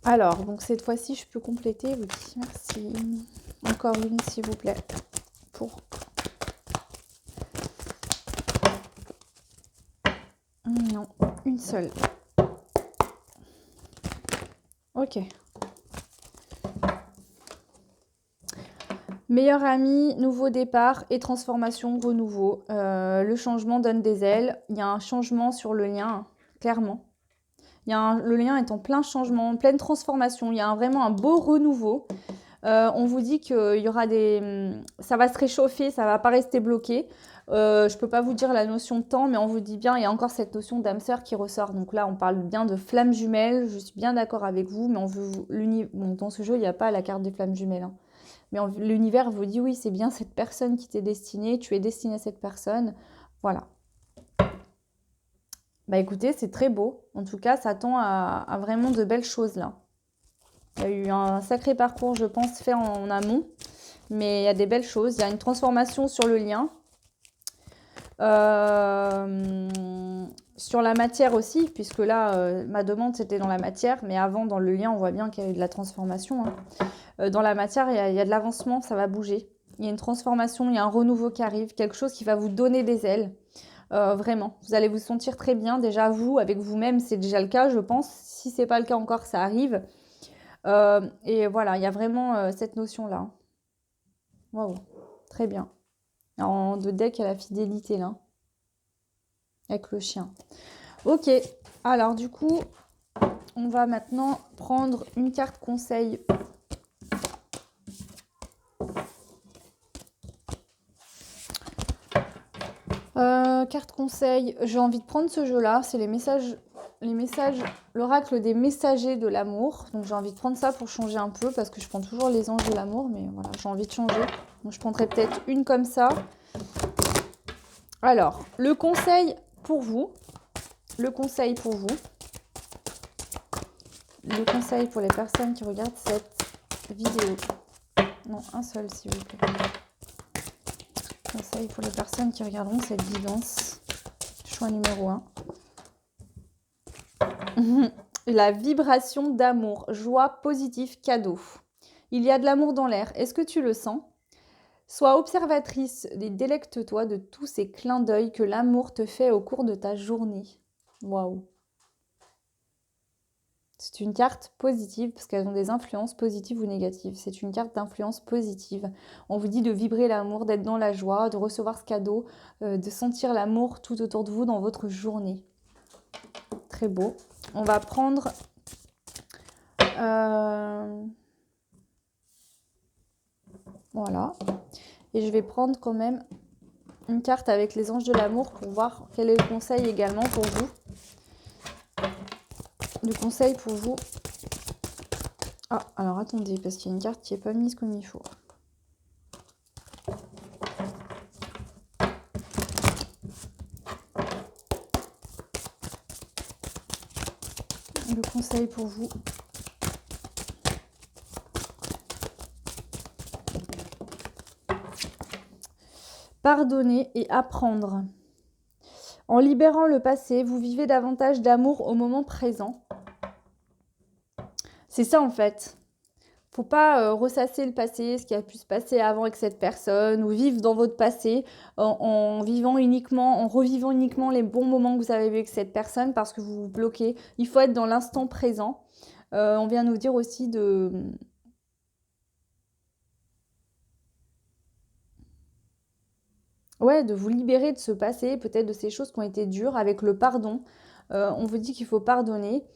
Alors, donc cette fois-ci, je peux compléter, oui, merci. Encore une, s'il vous plaît, pour... Non, une seule. Ok. Meilleur ami, nouveau départ et transformation, renouveau. Le changement donne des ailes. Il y a un changement sur le lien, hein, clairement. Le lien est en plein changement, en pleine transformation. Il y a vraiment un beau renouveau. On vous dit qu'il y aura ça va se réchauffer, ça va pas rester bloqué. Je peux pas vous dire la notion de temps, mais on vous dit bien, il y a encore cette notion d'âme sœur qui ressort. Donc là, on parle bien de flammes jumelles. Je suis bien d'accord avec vous, mais bon, dans ce jeu, il n'y a pas la carte des flammes jumelles, hein. Mais l'univers vous dit oui, c'est bien cette personne qui t'est destinée, tu es destiné à cette personne. Voilà. Bah écoutez, c'est très beau. En tout cas, ça tend à vraiment de belles choses là. Il y a eu un sacré parcours, je pense, fait en amont. Mais il y a des belles choses. Il y a une transformation sur le lien. Sur la matière aussi, puisque là, ma demande, c'était dans la matière. Mais avant, dans le lien, on voit bien qu'il y a eu de la transformation, hein. Dans la matière, il y a de l'avancement, ça va bouger. Il y a une transformation, il y a un renouveau qui arrive. Quelque chose qui va vous donner des ailes. Vraiment, vous allez vous sentir très bien. Déjà, vous, avec vous-même, c'est déjà le cas, je pense. Si ce n'est pas le cas encore, ça arrive. Et voilà, il y a vraiment cette notion-là. Waouh, très bien. En deux decks, il y a la fidélité, là. Avec le chien. Ok, alors du coup, on va maintenant prendre une carte conseil. Carte conseil, j'ai envie de prendre ce jeu-là. C'est les messages les messages, l'oracle des messagers de l'amour. Donc j'ai envie de prendre ça pour changer un peu parce que je prends toujours les anges de l'amour, mais voilà, j'ai envie de changer. Donc je prendrai peut-être une comme ça. Alors, le conseil pour vous, le conseil pour les personnes qui regardent cette vidéo. Non, un seul s'il vous plaît. Conseil pour les personnes qui regarderont cette guidance. Choix numéro 1. La vibration d'amour, joie, positif, cadeau. Il y a de l'amour dans l'air. Est-ce que tu le sens? Sois observatrice et délecte-toi de tous ces clins d'œil que l'amour te fait au cours de ta journée. Waouh! C'est une carte positive parce qu'elles ont des influences positives ou négatives. C'est une carte d'influence positive. On vous dit de vibrer l'amour, d'être dans la joie, de recevoir ce cadeau, de sentir l'amour tout autour de vous dans votre journée. Très beau. On va prendre... Voilà. Et je vais prendre quand même une carte avec les anges de l'amour pour voir quel est le conseil également pour vous. Le conseil pour vous. Ah, alors attendez, parce qu'il y a une carte qui n'est pas mise comme il faut. Le conseil pour vous. Pardonner et apprendre. En libérant le passé, vous vivez davantage d'amour au moment présent. C'est ça en fait. Faut pas ressasser le passé, ce qui a pu se passer avant avec cette personne, ou vivre dans votre passé en vivant uniquement, en revivant uniquement les bons moments que vous avez vécu avec cette personne parce que vous vous bloquez. Il faut être dans l'instant présent. On vient nous dire aussi de... Ouais, de vous libérer de ce passé, peut-être de ces choses qui ont été dures, avec le pardon. On vous dit qu'il faut pardonner.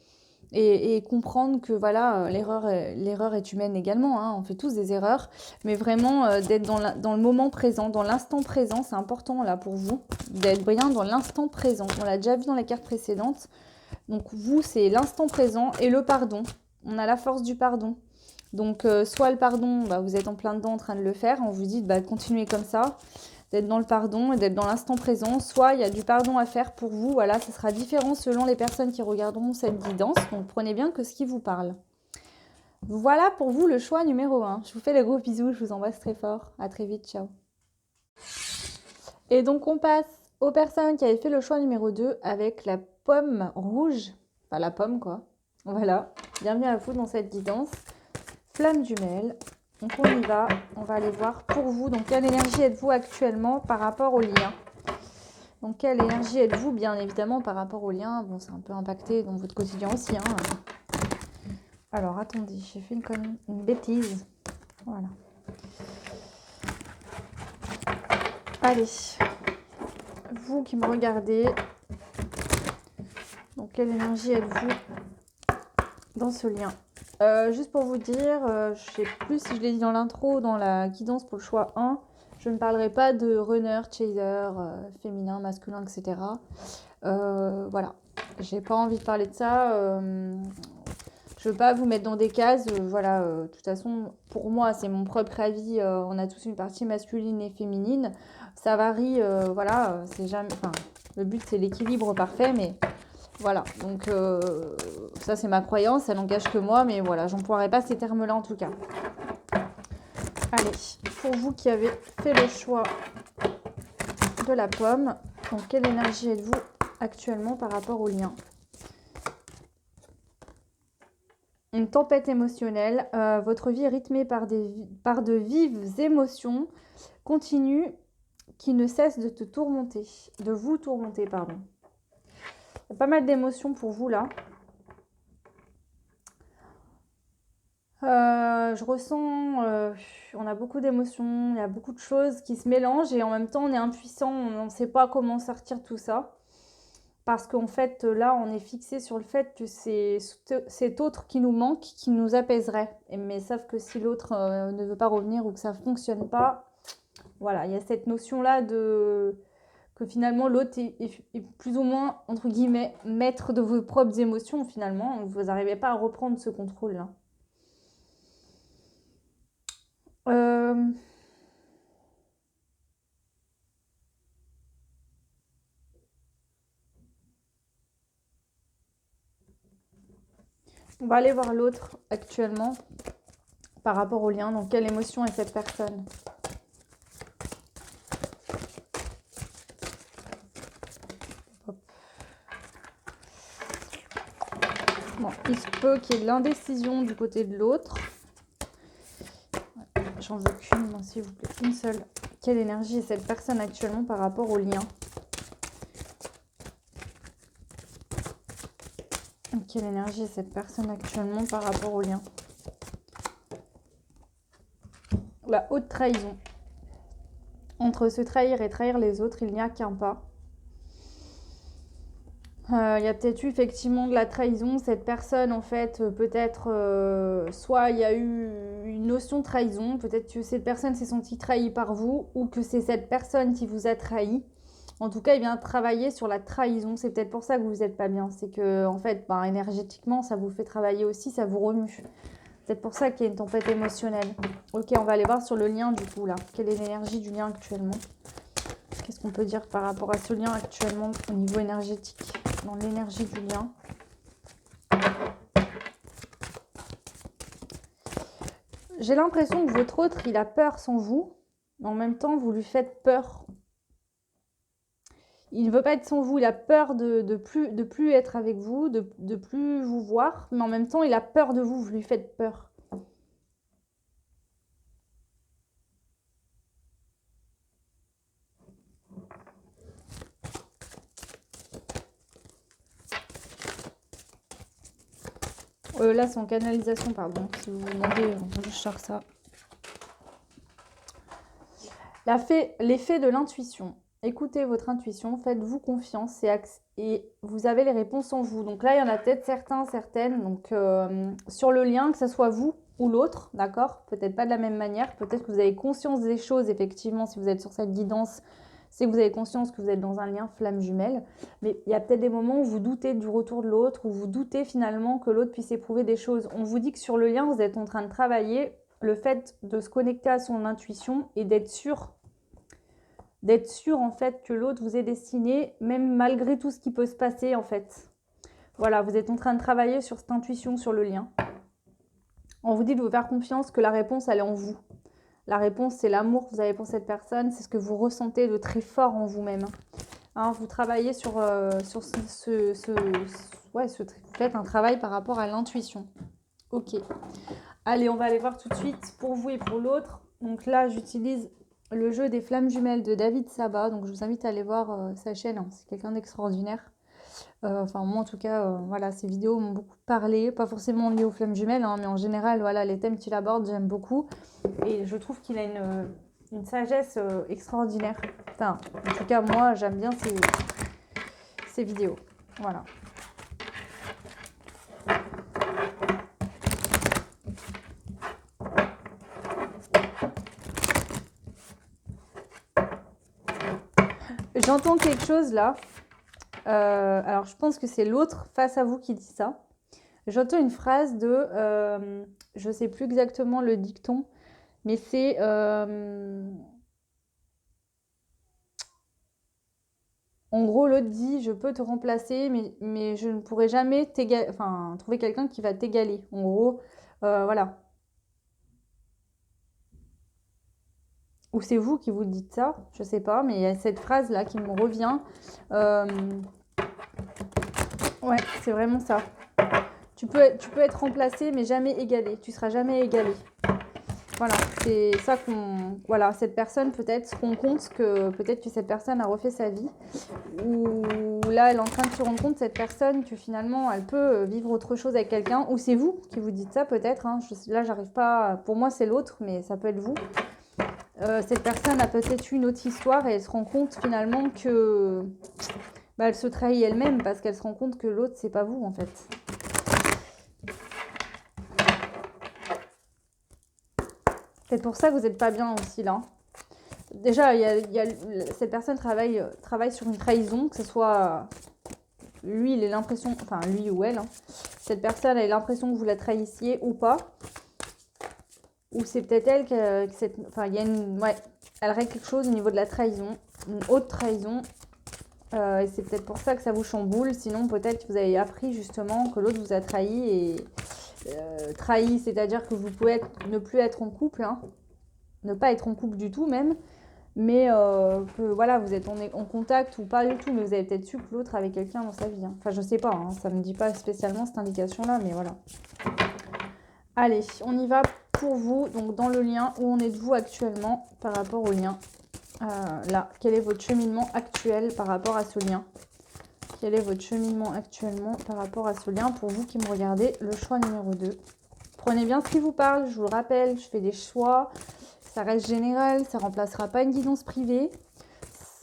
Et comprendre que voilà, l'erreur est humaine également, hein, on fait tous des erreurs, mais vraiment d'être dans le moment présent, dans l'instant présent, c'est important là pour vous, d'être bien dans l'instant présent. On l'a déjà vu dans les cartes précédentes, donc vous c'est l'instant présent et le pardon. On a la force du pardon. Donc soit le pardon, bah, vous êtes en plein dedans en train de le faire, on vous dit bah, continuez comme ça, d'être dans le pardon et d'être dans l'instant présent. Soit il y a du pardon à faire pour vous, voilà, ce sera différent selon les personnes qui regarderont cette guidance. Donc prenez bien que ce qui vous parle. Voilà pour vous le choix numéro 1. Je vous fais des gros bisous, je vous embrasse très fort. À très vite, ciao. Et donc on passe aux personnes qui avaient fait le choix numéro 2 avec la pomme rouge. Enfin la pomme quoi. Voilà, bienvenue à vous dans cette guidance. Flamme jumelle. Donc on y va, on va aller voir pour vous. Donc quelle énergie êtes-vous actuellement par rapport au lien? Donc quelle énergie êtes-vous bien évidemment par rapport au lien? Bon, c'est un peu impacté dans votre quotidien aussi. Hein. Alors attendez, j'ai fait une bêtise. Voilà. Allez, vous qui me regardez, donc quelle énergie êtes-vous dans ce lien? Juste pour vous dire, je ne sais plus si je l'ai dit dans l'intro, dans la guidance pour le choix 1, je ne parlerai pas de runner, chaser, féminin, masculin, etc. Voilà, j'ai pas envie de parler de ça. Je veux pas vous mettre dans des cases. Voilà, de toute façon, pour moi, c'est mon propre avis. On a tous une partie masculine et féminine. Ça varie, voilà, c'est jamais. Enfin, le but c'est l'équilibre parfait, mais voilà. Donc ça c'est ma croyance, ça n'engage que moi, mais voilà, j'emploierai pas ces termes-là en tout cas. Allez, pour vous qui avez fait le choix de la pomme, donc quelle énergie êtes-vous actuellement par rapport au lien? Une tempête émotionnelle, votre vie est rythmée par de vives émotions continues qui ne cessent de vous tourmenter, pardon. Il y a pas mal d'émotions pour vous là. Je ressens, on a beaucoup d'émotions, il y a beaucoup de choses qui se mélangent et en même temps on est impuissant, on ne sait pas comment sortir tout ça. Parce qu'en fait, là, on est fixé sur le fait que c'est cet autre qui nous manque, qui nous apaiserait. Mais sauf que si l'autre ne veut pas revenir ou que ça ne fonctionne pas, voilà, il y a cette notion-là de que finalement l'autre est plus ou moins, entre guillemets, maître de vos propres émotions finalement. Vous n'arrivez pas à reprendre ce contrôle-là. On va aller voir l'autre actuellement par rapport au lien. Donc, quelle émotion est cette personne? Bon, il se peut qu'il y ait de l'indécision du côté de l'autre. J'en veux qu'une, s'il vous plaît, une seule. Quelle énergie est cette personne actuellement par rapport au lien? Quelle énergie est cette personne actuellement par rapport au lien? La haute trahison. Entre se trahir et trahir les autres, il n'y a qu'un pas. Il y a peut-être eu effectivement de la trahison. Cette personne, en fait, peut-être, soit il y a eu une notion de trahison, peut-être que cette personne s'est sentie trahie par vous, ou que c'est cette personne qui vous a trahi. En tout cas, il vient travailler sur la trahison. C'est peut-être pour ça que vous n'êtes pas bien. C'est que, en fait, énergétiquement, ça vous fait travailler aussi, ça vous remue. C'est peut-être pour ça qu'il y a une tempête émotionnelle. Ok, on va aller voir sur le lien du coup, là. Quelle est l'énergie du lien actuellement? Qu'est-ce qu'on peut dire par rapport à ce lien actuellement au niveau énergétique? Dans l'énergie du lien. J'ai l'impression que votre autre, il a peur sans vous, mais en même temps, vous lui faites peur. Il ne veut pas être sans vous, il a peur de plus être avec vous, de plus vous voir, mais en même temps, il a peur de vous, vous lui faites peur. Là, c'est en canalisation, pardon. Si vous vous demandez, je sors ça. L'effet de l'intuition. Écoutez votre intuition, faites-vous confiance et vous avez les réponses en vous. Donc là, il y en a peut-être certains, certaines. Donc sur le lien, que ce soit vous ou l'autre, d'accord? Peut-être pas de la même manière. Peut-être que vous avez conscience des choses, effectivement, si vous êtes sur cette guidance. C'est que vous avez conscience que vous êtes dans un lien flamme jumelle. Mais il y a peut-être des moments où vous doutez du retour de l'autre, où vous doutez finalement que l'autre puisse éprouver des choses. On vous dit que sur le lien, vous êtes en train de travailler le fait de se connecter à son intuition et d'être sûr en fait que l'autre vous est destiné, même malgré tout ce qui peut se passer en fait. Voilà, vous êtes en train de travailler sur cette intuition, sur le lien. On vous dit de vous faire confiance, que la réponse elle est en vous. La réponse c'est l'amour que vous avez pour cette personne, c'est ce que vous ressentez de très fort en vous-même. Hein, vous travaillez sur vous faites un travail par rapport à l'intuition. Ok. Allez, on va aller voir tout de suite pour vous et pour l'autre. Donc là, j'utilise le jeu des flammes jumelles de David Sabat. Donc je vous invite à aller voir sa chaîne. Hein. C'est quelqu'un d'extraordinaire. Enfin, moi en tout cas, voilà, ces vidéos m'ont beaucoup parlé. Pas forcément liées aux flammes jumelles, hein, mais en général, voilà, les thèmes qu'il aborde, j'aime beaucoup. Et je trouve qu'il a une sagesse extraordinaire. Enfin, en tout cas, moi, j'aime bien ces vidéos. Voilà. J'entends quelque chose là. Alors, je pense que c'est l'autre face à vous qui dit ça. J'entends une phrase de... je ne sais plus exactement le dicton, mais c'est... en gros, l'autre dit, je peux te remplacer, mais je ne pourrai jamais trouver quelqu'un qui va t'égaler. En gros, voilà. Ou c'est vous qui vous dites ça, je sais pas, mais il y a cette phrase-là qui me revient. Ouais, c'est vraiment ça. Tu peux être remplacé, mais jamais égalé. Tu seras jamais égalé. Voilà, c'est ça qu'on... Voilà, cette personne peut-être se rend compte que peut-être que cette personne a refait sa vie. Ou là, elle est en train de se rendre compte, cette personne, que finalement, elle peut vivre autre chose avec quelqu'un. Ou c'est vous qui vous dites ça peut-être. Hein. Là, j'arrive pas... Pour moi, c'est l'autre, mais ça peut être vous. Cette personne a peut-être une autre histoire et elle se rend compte finalement que... elle se trahit elle-même parce qu'elle se rend compte que l'autre, c'est pas vous en fait. C'est pour ça que vous n'êtes pas bien aussi là. Déjà, cette personne travaille sur une trahison, que ce soit lui, il a l'impression, enfin lui ou elle, hein, cette personne a l'impression que vous la trahissiez ou pas. Ou c'est peut-être elle enfin, il y a ouais, elle règle quelque chose au niveau de la trahison, une haute trahison. Et c'est peut-être pour ça que ça vous chamboule. Sinon, peut-être que vous avez appris justement que l'autre vous a trahi. Et trahi, c'est-à-dire que vous pouvez ne plus être en couple, hein, ne pas être en couple du tout même. Mais que voilà, vous êtes en contact ou pas du tout. Mais vous avez peut-être su que l'autre avait quelqu'un dans sa vie, hein. Enfin, je sais pas, hein, ça me dit pas spécialement cette indication-là, mais voilà. Allez, on y va pour vous. Donc, dans le lien, où en êtes-vous actuellement par rapport au lien là, quel est votre cheminement actuel par rapport à ce lien? Quel est votre cheminement actuellement par rapport à ce lien? Pour vous qui me regardez, le choix numéro 2. Prenez bien ce qui vous parle. Je vous le rappelle, je fais des choix. Ça reste général. Ça ne remplacera pas une guidance privée.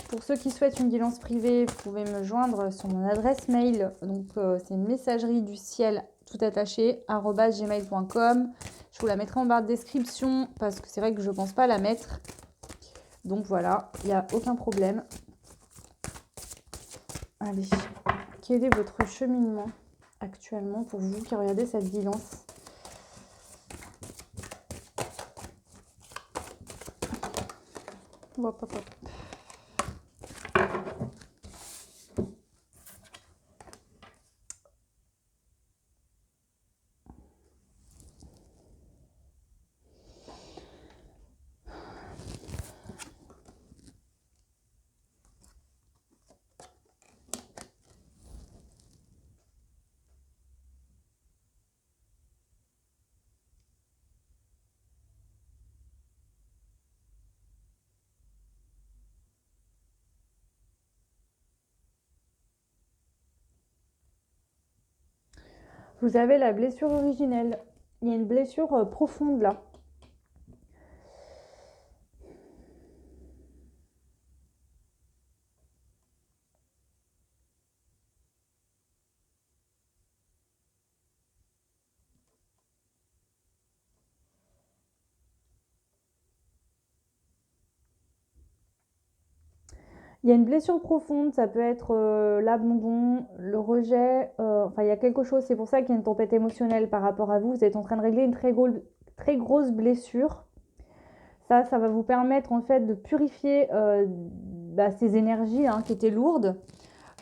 Pour ceux qui souhaitent une guidance privée, vous pouvez me joindre sur mon adresse mail. Donc, c'est messagerie du ciel tout attaché @gmail.com. Je vous la mettrai en barre de description parce que c'est vrai que je ne pense pas la mettre. Donc voilà, il n'y a aucun problème. Allez, quel est votre cheminement actuellement pour vous qui regardez cette guidance? Hop, hop, hop. Vous avez la blessure originelle. Il y a une blessure profonde là. Il y a une blessure profonde, ça peut être l'abandon, le rejet, enfin il y a quelque chose, c'est pour ça qu'il y a une tempête émotionnelle par rapport à vous. Vous êtes en train de régler une très grosse blessure. Ça va vous permettre en fait de purifier ces énergies qui étaient lourdes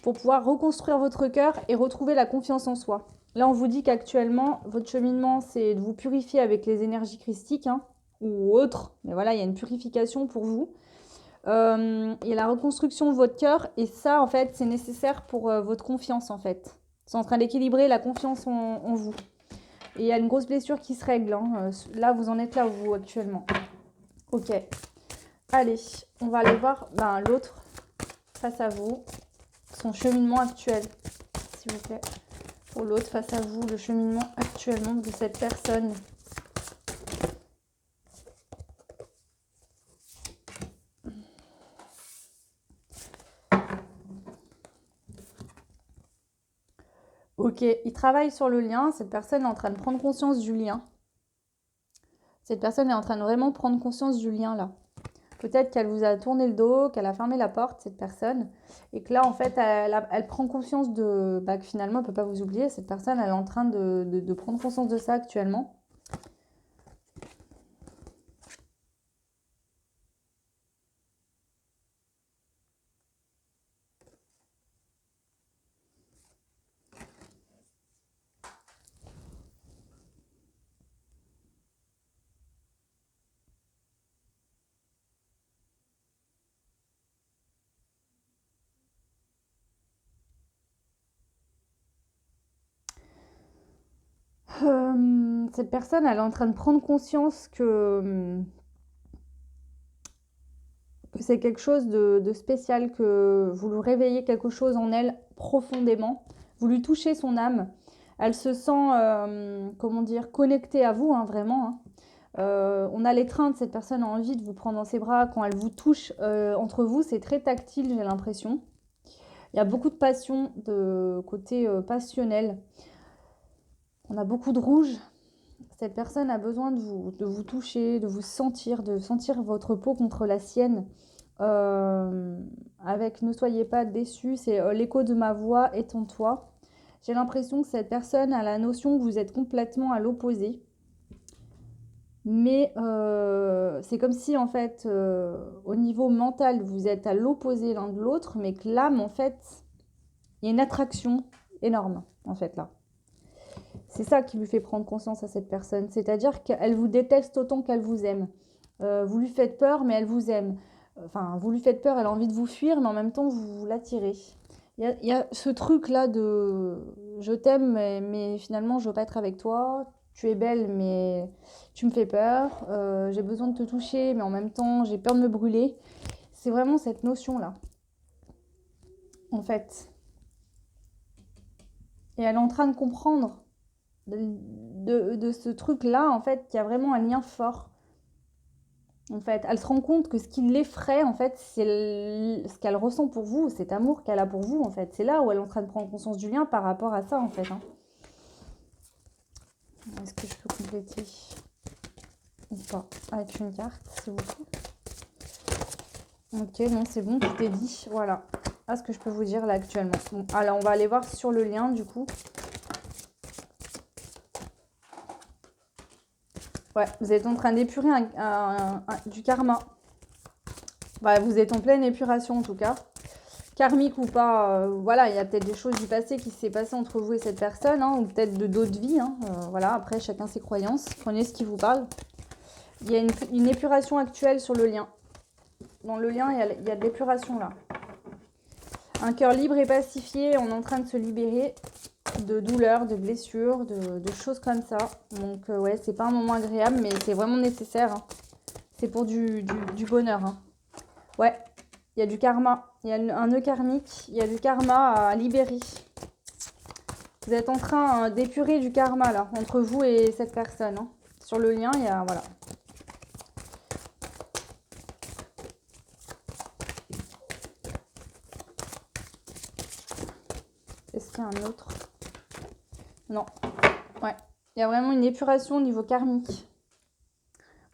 pour pouvoir reconstruire votre cœur et retrouver la confiance en soi. Là, on vous dit qu'actuellement, votre cheminement, c'est de vous purifier avec les énergies christiques ou autres. Mais voilà, il y a une purification pour vous. Il y a la reconstruction de votre cœur et ça, en fait, c'est nécessaire pour votre confiance, en fait. C'est en train d'équilibrer la confiance en vous. Et il y a une grosse blessure qui se règle. Là, vous en êtes là, vous, actuellement. Ok. Allez, on va aller voir l'autre face à vous, son cheminement actuel, s'il vous plaît. Pour l'autre face à vous, le cheminement actuellement de cette personne. Ok, il travaille sur le lien. Cette personne est en train de prendre conscience du lien. Cette personne est en train de vraiment prendre conscience du lien là. Peut-être qu'elle vous a tourné le dos, qu'elle a fermé la porte, cette personne. Et que là, en fait, elle prend conscience que finalement, elle ne peut pas vous oublier. Cette personne, elle est en train de prendre conscience de ça actuellement. Cette personne, elle est en train de prendre conscience que c'est quelque chose de spécial, que vous lui réveillez quelque chose en elle profondément. Vous lui touchez son âme. Elle se sent, comment dire, connectée à vous, vraiment. On a l'étreinte, cette personne a envie de vous prendre dans ses bras. Quand elle vous touche entre vous, c'est très tactile, j'ai l'impression. Il y a beaucoup de passion, de côté passionnel. On a beaucoup de rouge. Cette personne a besoin de vous toucher, de sentir votre peau contre la sienne. Avec ne soyez pas déçus, c'est l'écho de ma voix est en toi. J'ai l'impression que cette personne a la notion que vous êtes complètement à l'opposé. Mais c'est comme si, en fait, au niveau mental, vous êtes à l'opposé l'un de l'autre, mais que l'âme, en fait, il y a une attraction énorme, en fait, là. C'est ça qui lui fait prendre conscience à cette personne. C'est-à-dire qu'elle vous déteste autant qu'elle vous aime. Vous lui faites peur, mais elle vous aime. Enfin, vous lui faites peur, elle a envie de vous fuir, mais en même temps, vous l'attirez. Il y a ce truc-là de je t'aime, mais finalement, je veux pas être avec toi. Tu es belle, mais tu me fais peur. J'ai besoin de te toucher, mais en même temps, j'ai peur de me brûler. C'est vraiment cette notion-là, en fait. Et elle est en train de comprendre de ce truc-là, en fait, qu'il y a vraiment un lien fort. En fait, elle se rend compte que ce qui l'effraie, en fait, c'est ce qu'elle ressent pour vous, cet amour qu'elle a pour vous, en fait. C'est là où elle est en train de prendre conscience du lien par rapport à ça, en fait. Hein. Est-ce que je peux compléter ou pas avec une carte, s'il vous plaît? Ok, non, c'est bon, tout est dit. Voilà. Ah, ce que je peux vous dire là actuellement. Bon, alors, on va aller voir sur le lien, du coup. Ouais, vous êtes en train d'épurer du karma. Bah, vous êtes en pleine épuration, en tout cas. Karmique ou pas, voilà, il y a peut-être des choses du passé qui s'est passé entre vous et cette personne, hein, ou peut-être de d'autres vies. Hein, voilà, après, chacun ses croyances. Prenez ce qui vous parle. Il y a une épuration actuelle sur le lien. Dans le lien, il y a de l'épuration là. Un cœur libre et pacifié, on est en train de se libérer de douleurs, de blessures, de choses comme ça. Donc ouais, c'est pas un moment agréable, mais c'est vraiment nécessaire. Hein. C'est pour du bonheur. Hein. Ouais, il y a du karma. Il y a un nœud karmique, il y a du karma à libérer. Vous êtes en train d'épurer du karma là, entre vous et cette personne. Hein. Sur le lien, il y a... Voilà. Est-ce qu'il y a un autre? Non. Ouais. Il y a vraiment une épuration au niveau karmique.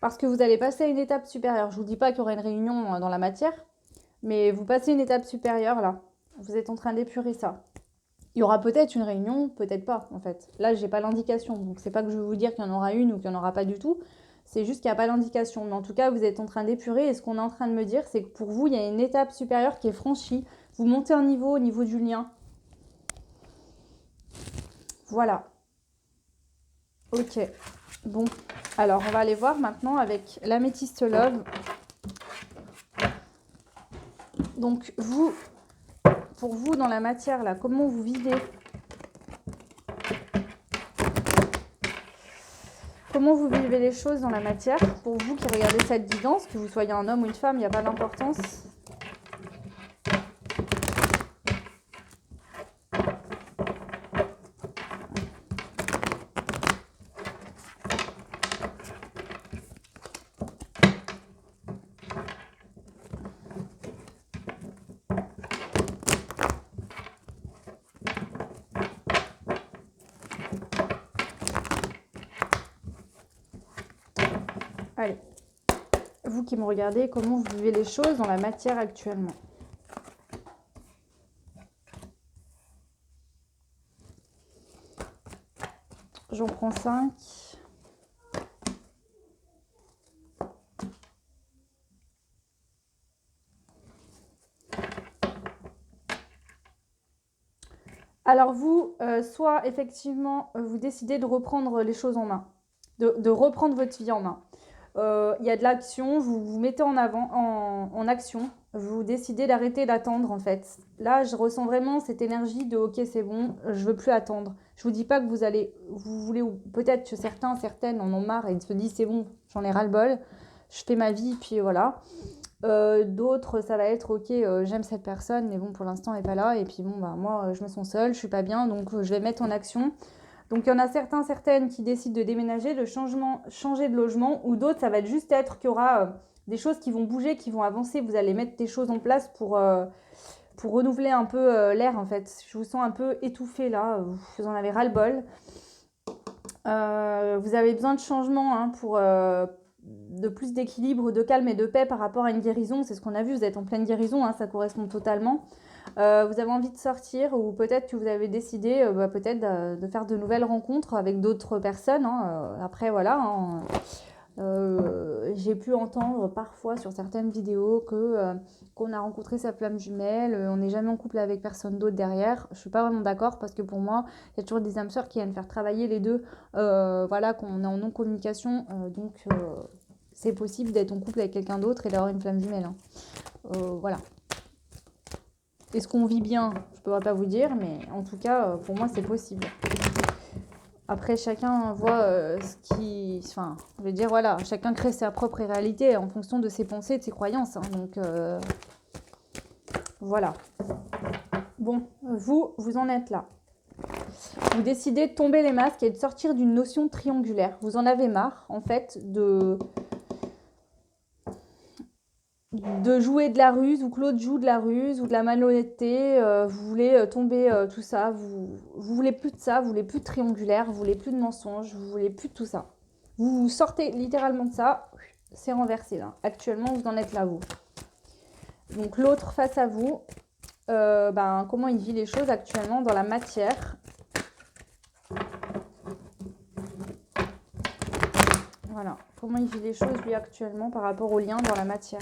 Parce que vous allez passer à une étape supérieure. Je ne vous dis pas qu'il y aura une réunion dans la matière, mais vous passez une étape supérieure là. Vous êtes en train d'épurer ça. Il y aura peut-être une réunion, peut-être pas en fait. Là, j'ai pas l'indication. Donc c'est pas que je vais vous dire qu'il y en aura une ou qu'il n'y en aura pas du tout. C'est juste qu'il n'y a pas d'indication. Mais en tout cas, vous êtes en train d'épurer. Et ce qu'on est en train de me dire, c'est que pour vous, il y a une étape supérieure qui est franchie. Vous montez un niveau au niveau du lien. Voilà. Ok. Bon. Alors, on va aller voir maintenant avec l'améthyste love. Donc, vous, pour vous, dans la matière, là, comment vous vivez? Comment vous vivez les choses dans la matière? Pour vous qui regardez cette guidance, que vous soyez un homme ou une femme, il n'y a pas d'importance. Allez, vous qui me regardez, comment vous vivez les choses dans la matière actuellement? J'en prends 5. Alors vous, soit effectivement, vous décidez de reprendre les choses en main, de reprendre votre vie en main. Il y a de l'action, vous vous mettez en avant, en action, vous décidez d'arrêter d'attendre en fait. Là, je ressens vraiment cette énergie de ok, c'est bon, je veux plus attendre. Je vous dis pas que vous voulez, ou peut-être que certaines en ont marre et se disent c'est bon, j'en ai ras-le-bol, je fais ma vie, puis voilà. D'autres, ça va être ok, j'aime cette personne, mais bon, pour l'instant, elle n'est pas là, et puis bon, bah moi, je me sens seule, je suis pas bien, donc je vais mettre en action. Donc il y en a certaines qui décident de déménager, de changer de logement, ou d'autres, ça va juste être qu'il y aura des choses qui vont bouger, qui vont avancer. Vous allez mettre des choses en place pour renouveler un peu l'air, en fait. Je vous sens un peu étouffée là, vous en avez ras-le-bol. Vous avez besoin de changement hein, pour de plus d'équilibre, de calme et de paix par rapport à une guérison. C'est ce qu'on a vu, vous êtes en pleine guérison, hein, ça correspond totalement. Vous avez envie de sortir ou peut-être que vous avez décidé peut-être de faire de nouvelles rencontres avec d'autres personnes. Hein. Après, voilà. Hein. J'ai pu entendre parfois sur certaines vidéos qu'on a rencontré sa flamme jumelle, on n'est jamais en couple avec personne d'autre derrière. Je suis pas vraiment d'accord parce que pour moi, il y a toujours des âmes sœurs qui viennent faire travailler les deux. Voilà, qu'on est en non-communication, donc c'est possible d'être en couple avec quelqu'un d'autre et d'avoir une flamme jumelle. Hein. Voilà. Est-ce qu'on vit bien? Je ne pourrais pas vous dire, mais en tout cas, pour moi, c'est possible. Après, chacun voit ce qui... Enfin, je veux dire, voilà, chacun crée sa propre réalité en fonction de ses pensées et de ses croyances. Hein, donc, voilà. Bon, vous en êtes là. Vous décidez de tomber les masques et de sortir d'une notion triangulaire. Vous en avez marre, en fait, de jouer de la ruse ou que l'autre joue de la ruse ou de la malhonnêteté, vous voulez tomber tout ça, vous voulez plus de ça, vous voulez plus de triangulaire, vous voulez plus de mensonges, vous voulez plus de tout ça. Vous sortez littéralement de ça, c'est renversé là. Actuellement, vous en êtes là, vous. Donc l'autre face à vous, comment il vit les choses actuellement dans la matière. Voilà, comment il vit les choses lui actuellement par rapport au lien dans la matière.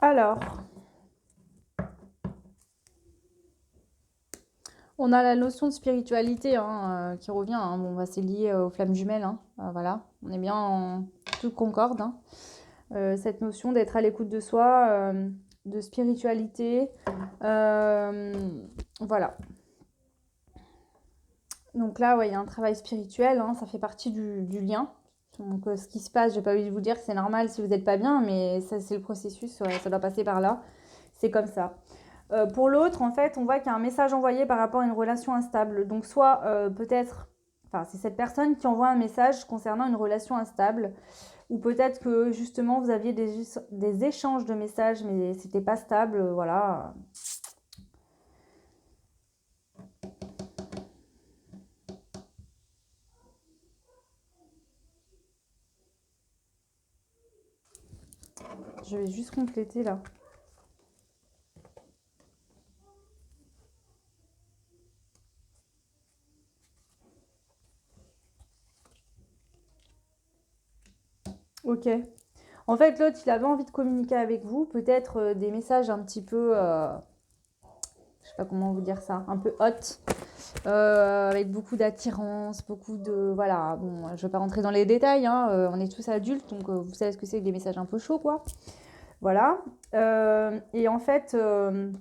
Alors, on a la notion de spiritualité hein, qui revient. Hein. Bon, c'est lié aux flammes jumelles. Hein. Voilà, on est bien en toute concorde. Hein. Cette notion d'être à l'écoute de soi, de spiritualité. Voilà. Donc là, ouais, il y a un travail spirituel. Hein, ça fait partie du lien. Donc, ce qui se passe, j'ai pas envie de vous dire que c'est normal si vous n'êtes pas bien, mais ça, c'est le processus. Ouais, ça doit passer par là. C'est comme ça. Pour l'autre, en fait, on voit qu'il y a un message envoyé par rapport à une relation instable. Donc, soit peut-être, enfin, c'est cette personne qui envoie un message concernant une relation instable, ou peut-être que justement vous aviez des échanges de messages, mais c'était pas stable, voilà. Je vais juste compléter là. Ok. En fait, l'autre, il avait envie de communiquer avec vous, peut-être des messages un petit peu, je sais pas comment vous dire ça, un peu hot, avec beaucoup d'attirance, beaucoup de, voilà. Bon, je vais pas rentrer dans les détails, hein, on est tous adultes, donc vous savez ce que c'est que des messages un peu chauds, quoi. Voilà. Et en fait, ce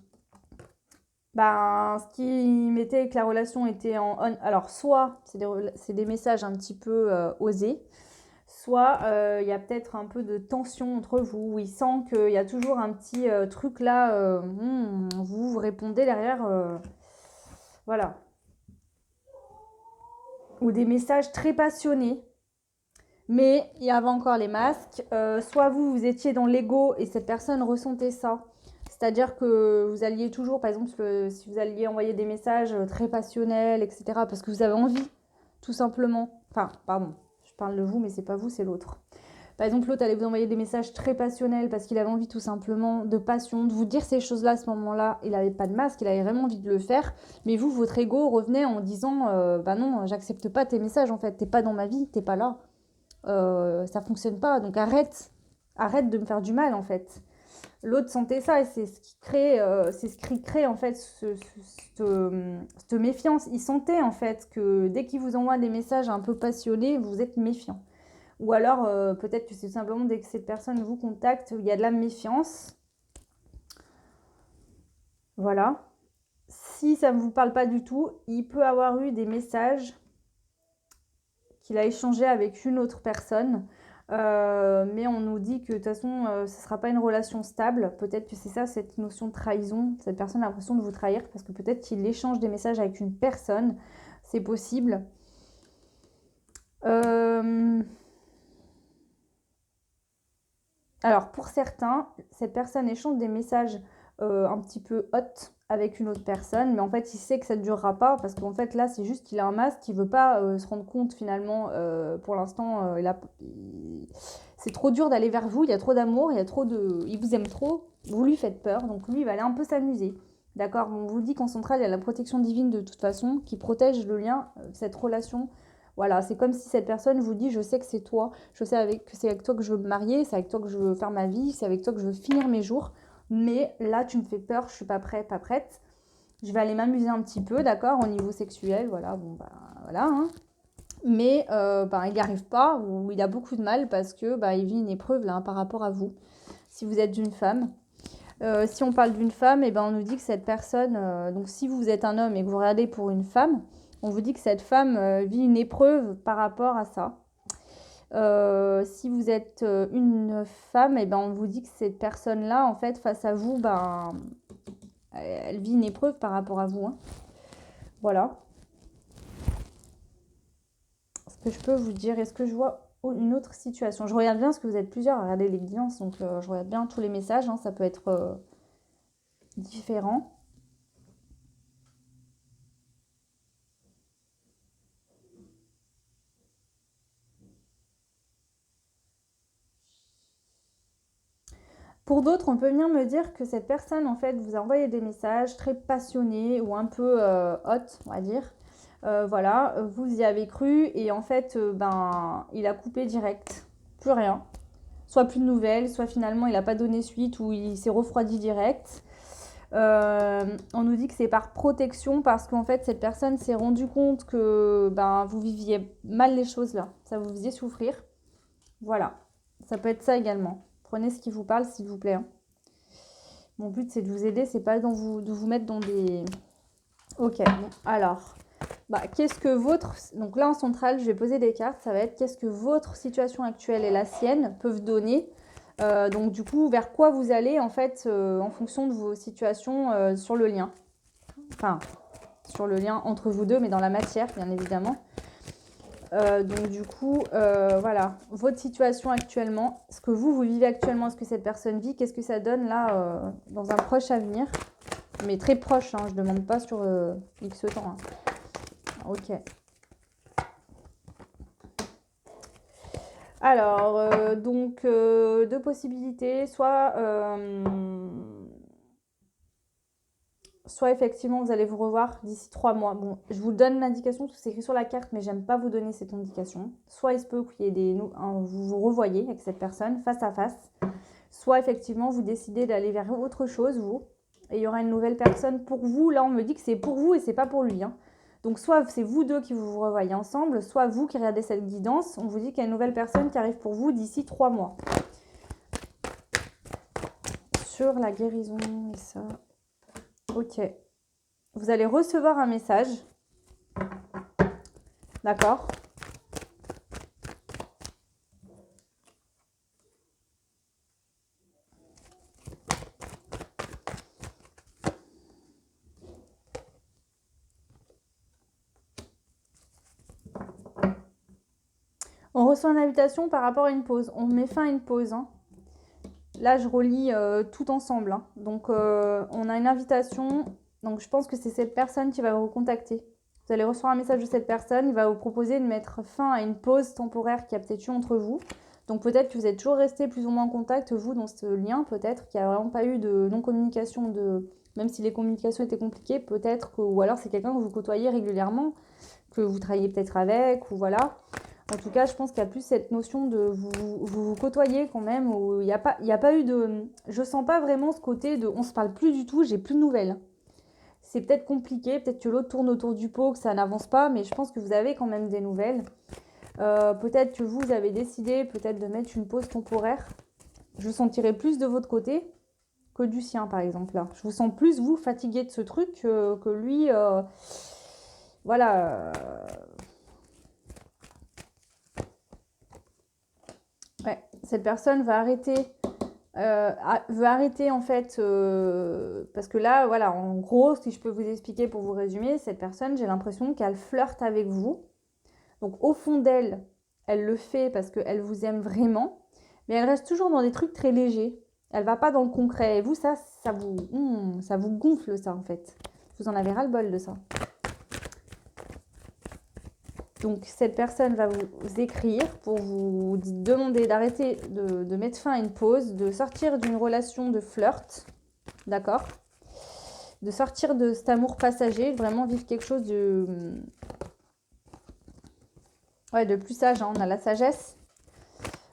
qui mettait que la relation était en on, alors soit c'est des messages un petit peu osés, soit il y a peut-être un peu de tension entre vous. Il sent qu'il y a toujours un petit truc là, vous répondez derrière, voilà. Ou des messages très passionnés. Mais il y avait encore les masques. Soit vous étiez dans l'ego et cette personne ressentait ça. C'est-à-dire que vous alliez toujours, par exemple, si vous alliez envoyer des messages très passionnels, etc., parce que vous avez envie, tout simplement. Enfin, pardon, je parle de vous, mais c'est pas vous, c'est l'autre. Par exemple, l'autre allait vous envoyer des messages très passionnels parce qu'il avait envie tout simplement de passion, de vous dire ces choses-là à ce moment-là. Il n'avait pas de masque, il avait vraiment envie de le faire. Mais vous, votre ego revenait en disant non, j'accepte pas tes messages en fait, t'es pas dans ma vie, t'es pas là. Ça fonctionne pas, donc arrête de me faire du mal en fait. L'autre sentait ça et c'est ce qui crée en fait cette méfiance. Il sentait en fait que dès qu'il vous envoie des messages un peu passionnés, vous êtes méfiant. Ou alors peut-être que c'est simplement dès que cette personne vous contacte, il y a de la méfiance. Voilà. Si ça ne vous parle pas du tout, il peut avoir eu des messages qu'il a échangé avec une autre personne. Mais on nous dit que de toute façon, ce ne sera pas une relation stable. Peut-être que c'est ça, cette notion de trahison. Cette personne a l'impression de vous trahir parce que peut-être qu'il échange des messages avec une personne. C'est possible. Alors, pour certains, cette personne échange des messages un petit peu hot avec une autre personne, mais en fait, il sait que ça ne durera pas parce qu'en fait, là, c'est juste qu'il a un masque, il veut pas se rendre compte finalement. Pour l'instant, c'est trop dur d'aller vers vous, il y a trop d'amour, il vous aime trop, vous lui faites peur, donc lui, il va aller un peu s'amuser. D'accord. On vous dit qu'en centrale, il y a la protection divine de toute façon qui protège le lien, cette relation. Voilà, c'est comme si cette personne vous dit: je sais que c'est toi, je sais que c'est avec toi que je veux me marier, c'est avec toi que je veux faire ma vie, c'est avec toi que je veux finir mes jours. Mais là, tu me fais peur, je suis pas prête, pas prête. Je vais aller m'amuser un petit peu, d'accord, au niveau sexuel, voilà, bon, bah, voilà, hein. Mais il n'y arrive pas, ou il a beaucoup de mal parce que il vit une épreuve là, hein, par rapport à vous. Si vous êtes une femme, si on parle d'une femme, et on nous dit que cette personne, donc si vous êtes un homme et que vous regardez pour une femme, on vous dit que cette femme vit une épreuve par rapport à ça. Si vous êtes une femme, on vous dit que cette personne-là, en fait, face à vous, elle vit une épreuve par rapport à vous, hein. Voilà. Ce que je peux vous dire, est-ce que je vois une autre situation? Je regarde bien parce que vous êtes plusieurs à regarder les guidances, donc je regarde bien tous les messages, hein, ça peut être différent. Pour d'autres, on peut venir me dire que cette personne, en fait, vous a envoyé des messages très passionnés ou un peu hot, on va dire. Voilà, vous y avez cru et en fait, il a coupé direct. Plus rien. Soit plus de nouvelles, soit finalement, il n'a pas donné suite ou il s'est refroidi direct. On nous dit que c'est par protection parce qu'en fait, cette personne s'est rendue compte que vous viviez mal les choses là. Ça vous faisait souffrir. Voilà. Ça peut être ça également. Prenez ce qui vous parle, s'il vous plaît, hein. Mon but, c'est de vous aider, c'est pas de vous mettre dans des... Ok, bon, alors, qu'est-ce que votre... Donc là, en centrale, je vais poser des cartes, ça va être qu'est-ce que votre situation actuelle et la sienne peuvent donner. Donc du coup, vers quoi vous allez, en fait, en fonction de vos situations sur le lien. Enfin, sur le lien entre vous deux, mais dans la matière, bien évidemment. Donc du coup, voilà, votre situation actuellement, ce que vous vivez actuellement, ce que cette personne vit, qu'est-ce que ça donne là dans un proche avenir, mais très proche, hein, je ne demande pas sur X temps, hein. Ok. Alors, deux possibilités, soit effectivement vous allez vous revoir d'ici 3 mois. Bon, je vous donne l'indication, tout c'est écrit sur la carte, mais j'aime pas vous donner cette indication. Soit il se peut qu'il y ait vous vous revoyez avec cette personne face à face, soit effectivement vous décidez d'aller vers autre chose, vous, et il y aura une nouvelle personne pour vous. Là, on me dit que c'est pour vous et c'est pas pour lui, hein. Donc soit c'est vous deux qui vous revoyez ensemble, soit vous qui regardez cette guidance, on vous dit qu'il y a une nouvelle personne qui arrive pour vous d'ici 3 mois. Sur la guérison et ça... Ok. Vous allez recevoir un message. D'accord. On reçoit une invitation par rapport à une pause. On met fin à une pause, hein. Là, je relis tout ensemble, hein. Donc, on a une invitation. Donc, je pense que c'est cette personne qui va vous contacter. Vous allez recevoir un message de cette personne. Il va vous proposer de mettre fin à une pause temporaire qui a peut-être eu entre vous. Donc, peut-être que vous êtes toujours resté plus ou moins en contact, vous, dans ce lien. Peut-être qu'il n'y a vraiment pas eu de non-communication, même si les communications étaient compliquées. Peut-être que... Ou alors, c'est quelqu'un que vous côtoyez régulièrement, que vous travaillez peut-être avec, ou voilà. En tout cas, je pense qu'il y a plus cette notion de vous côtoyer quand même, où il n'y a pas eu de... Je sens pas vraiment ce côté de on se parle plus du tout, j'ai plus de nouvelles. C'est peut-être compliqué, peut-être que l'autre tourne autour du pot, que ça n'avance pas, mais je pense que vous avez quand même des nouvelles. Peut-être que vous avez décidé peut-être de mettre une pause temporaire. Je sentirai plus de votre côté que du sien, par exemple, là. Je vous sens plus, vous, fatigué de ce truc que lui. Voilà. Ouais, cette personne va arrêter. Veut arrêter en fait, parce que là, voilà, en gros, si je peux vous expliquer pour vous résumer, cette personne, j'ai l'impression qu'elle flirte avec vous. Donc au fond d'elle, elle le fait parce qu'elle vous aime vraiment, mais elle reste toujours dans des trucs très légers. Elle va pas dans le concret. Et vous, ça vous gonfle ça en fait. Vous en avez ras-le-bol de ça. Donc cette personne va vous écrire pour vous demander d'arrêter, de mettre fin à une pause, de sortir d'une relation de flirt, d'accord? De sortir de cet amour passager, vraiment vivre quelque chose de plus sage, hein, on a la sagesse.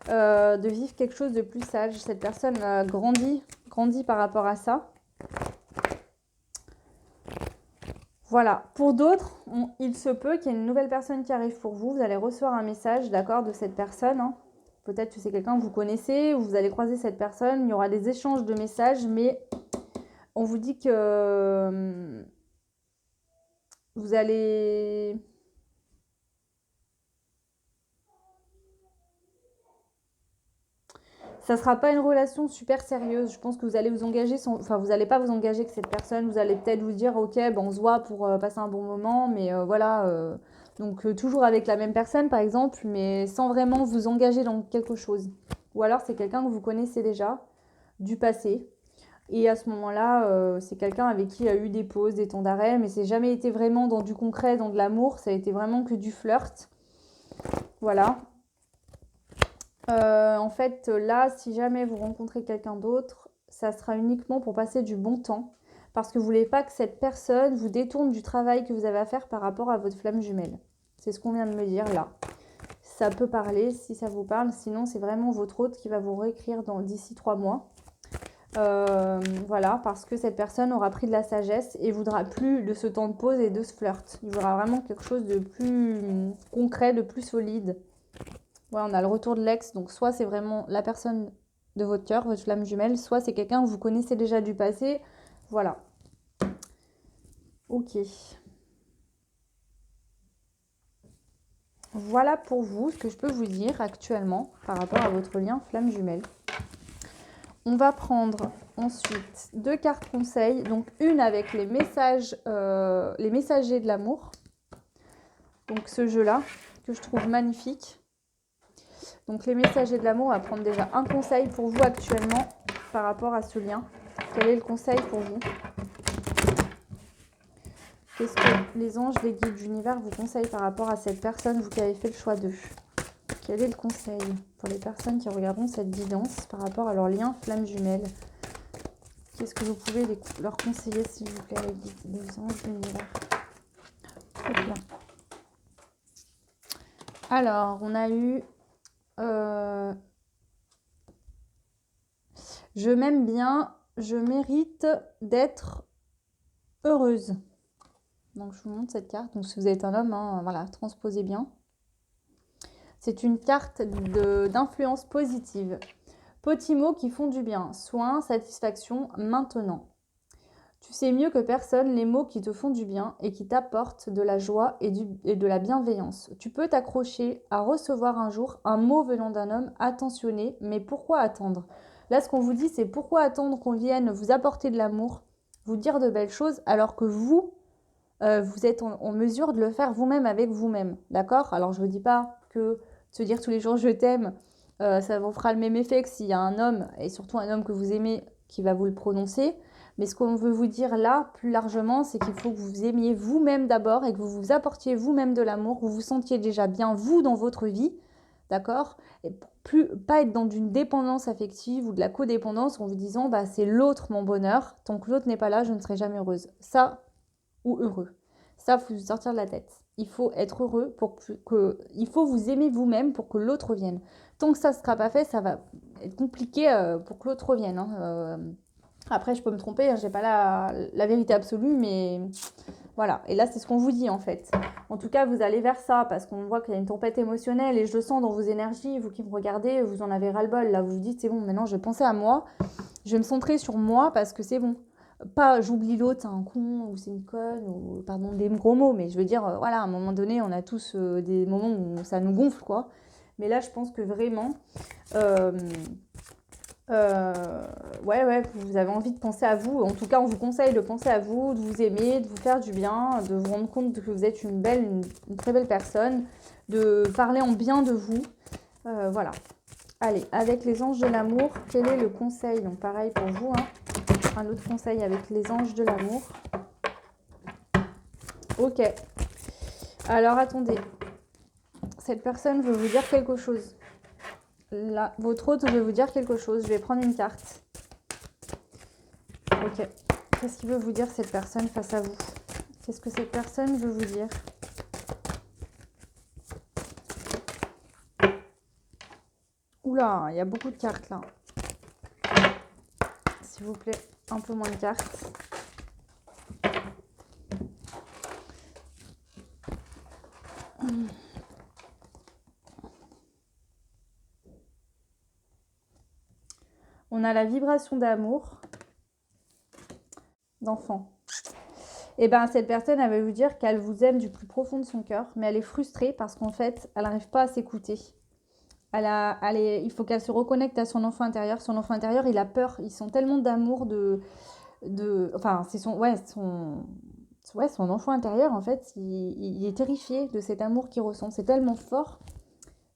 De vivre quelque chose de plus sage. Cette personne grandit par rapport à ça. Voilà. Pour d'autres, il se peut qu'il y ait une nouvelle personne qui arrive pour vous. Vous allez recevoir un message, d'accord, de cette personne. Hein. Peut-être que c'est quelqu'un que vous connaissez ou vous allez croiser cette personne. Il y aura des échanges de messages, mais on vous dit que vous allez... Ça ne sera pas une relation super sérieuse. Je pense que vous allez vous engager, enfin vous n'allez pas vous engager avec cette personne. Vous allez peut-être vous dire, ok, ben, on se voit pour passer un bon moment, mais voilà. Donc toujours avec la même personne par exemple, mais sans vraiment vous engager dans quelque chose. Ou alors c'est quelqu'un que vous connaissez déjà, du passé. Et à ce moment-là, c'est quelqu'un avec qui il y a eu des pauses, des temps d'arrêt, mais c'est jamais été vraiment dans du concret, dans de l'amour. Ça a été vraiment que du flirt. Voilà. En fait, là, si jamais vous rencontrez quelqu'un d'autre, ça sera uniquement pour passer du bon temps. Parce que vous ne voulez pas que cette personne vous détourne du travail que vous avez à faire par rapport à votre flamme jumelle. C'est ce qu'on vient de me dire là. Ça peut parler si ça vous parle. Sinon, c'est vraiment votre hôte qui va vous réécrire d'ici 3 mois. Voilà, parce que cette personne aura pris de la sagesse et voudra plus de ce temps de pause et de ce flirt. Il voudra vraiment quelque chose de plus concret, de plus solide. Ouais, on a le retour de l'ex, donc soit c'est vraiment la personne de votre cœur, votre flamme jumelle, soit c'est quelqu'un que vous connaissez déjà du passé. Voilà. Ok. Voilà pour vous ce que je peux vous dire actuellement par rapport à votre lien flamme jumelle. On va prendre ensuite 2 cartes conseils, donc une avec les messages, les messagers de l'amour. Donc ce jeu-là que je trouve magnifique. Donc les messagers de l'amour, on va prendre déjà un conseil pour vous actuellement par rapport à ce lien. Quel est le conseil pour vous? Qu'est-ce que les anges, les guides, l'univers vous conseillent par rapport à cette personne, vous qui avez fait le choix d'eux? Quel est le conseil pour les personnes qui regarderont cette guidance par rapport à leur lien flamme jumelle? Qu'est-ce que vous pouvez leur conseiller, s'il vous plaît, les guides, les anges, l'univers? Très bien. Alors, on a eu... je m'aime bien, je mérite d'être heureuse. Donc je vous montre cette carte. Donc si vous êtes un homme, hein, voilà, transposez bien. C'est une carte d'influence positive. Petits mots qui font du bien. Soin, satisfaction, maintenant. Tu sais mieux que personne les mots qui te font du bien et qui t'apportent de la joie et de la bienveillance. Tu peux t'accrocher à recevoir un jour un mot venant d'un homme attentionné, mais pourquoi attendre? Là, ce qu'on vous dit, c'est pourquoi attendre qu'on vienne vous apporter de l'amour, vous dire de belles choses, alors que vous êtes en mesure de le faire vous-même avec vous-même. D'accord? Alors, je ne vous dis pas que se dire tous les jours je t'aime, ça vous fera le même effet que s'il y a un homme, et surtout un homme que vous aimez, qui va vous le prononcer. Mais ce qu'on veut vous dire là, plus largement, c'est qu'il faut que vous aimiez vous-même d'abord et que vous vous apportiez vous-même de l'amour, que vous vous sentiez déjà bien vous dans votre vie, d'accord? Et pas être dans une dépendance affective ou de la codépendance en vous disant bah, c'est l'autre mon bonheur, tant que l'autre n'est pas là, je ne serai jamais heureuse. Ça, ou heureux. Ça, il faut vous sortir de la tête. Il faut être heureux il faut vous aimer vous-même pour que l'autre revienne. Tant que ça ne sera pas fait, ça va être compliqué pour que l'autre revienne. Hein. Après, je peux me tromper, je n'ai pas la vérité absolue, mais voilà. Et là, c'est ce qu'on vous dit en fait. En tout cas, vous allez vers ça parce qu'on voit qu'il y a une tempête émotionnelle et je le sens dans vos énergies. Vous qui me regardez, vous en avez ras-le-bol. Là, vous vous dites, c'est bon, maintenant je vais penser à moi. Je vais me centrer sur moi parce que c'est bon. Pas j'oublie l'autre, c'est un con ou c'est une conne ou pardon des gros mots, mais je veux dire, voilà, à un moment donné, on a tous des moments où ça nous gonfle, quoi. Mais là, je pense que vraiment, euh, euh, ouais, vous avez envie de penser à vous. En tout cas, on vous conseille de penser à vous, de vous aimer, de vous faire du bien, de vous rendre compte que vous êtes une très belle personne, de parler en bien de vous. Voilà. Allez, avec les anges de l'amour, quel est le conseil? Donc pareil pour vous, hein. Un autre conseil avec les anges de l'amour. Ok. Alors attendez. Cette personne veut vous dire quelque chose. Là, votre hôte veut vous dire quelque chose. Je vais prendre une carte. Ok. Qu'est-ce qu'il veut vous dire cette personne face à vous? Qu'est-ce que cette personne veut vous dire? Oula, il y a beaucoup de cartes là. S'il vous plaît, un peu moins de cartes. On a la vibration d'amour, d'enfant. Et bien cette personne, elle va vous dire qu'elle vous aime du plus profond de son cœur, mais elle est frustrée parce qu'en fait, elle n'arrive pas à s'écouter. Il faut qu'elle se reconnecte à son enfant intérieur. Son enfant intérieur, il a peur. Ils sont tellement d'amour enfin, c'est son enfant intérieur, en fait, il est terrifié de cet amour qu'il ressent. C'est tellement fort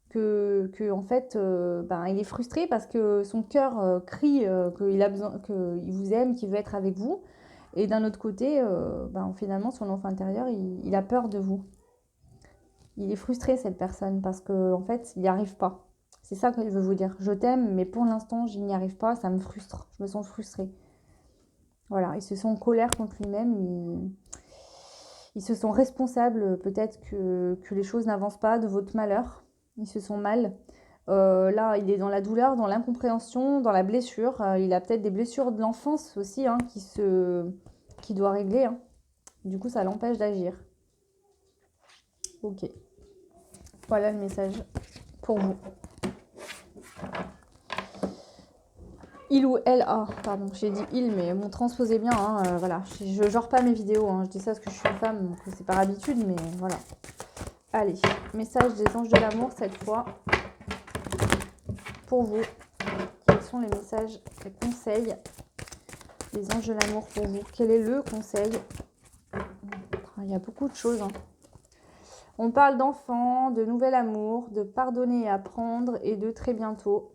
que en fait, il est frustré parce que son cœur crie qu'il a besoin, qu'il vous aime, qu'il veut être avec vous. Et d'un autre côté, finalement, son enfant intérieur, il a peur de vous. Il est frustré, cette personne, parce qu'en en fait, il n'y arrive pas. C'est ça que je veux vous dire. Je t'aime, mais pour l'instant, je n'y arrive pas. Ça me frustre. Je me sens frustrée. Voilà, il se sent en colère contre lui-même. Ils se sont responsables, peut-être que les choses n'avancent pas, de votre malheur. Ils se sont mal. Là, il est dans la douleur, dans l'incompréhension, dans la blessure. Il a peut-être des blessures de l'enfance aussi, hein, qui doit régler, hein. Du coup, ça l'empêche d'agir. Ok. Voilà le message pour vous. Il ou elle a, pardon, j'ai dit il, mais bon, transposez bien, hein, voilà. Je genre pas mes vidéos, hein, je dis ça parce que je suis une femme, donc c'est par habitude, mais voilà. Allez, message des anges de l'amour cette fois. Pour vous, quels sont les messages, les conseils des anges de l'amour pour vous? Quel est le conseil? Il y a beaucoup de choses, hein. On parle d'enfants, de nouvel amour, de pardonner et apprendre et de très bientôt.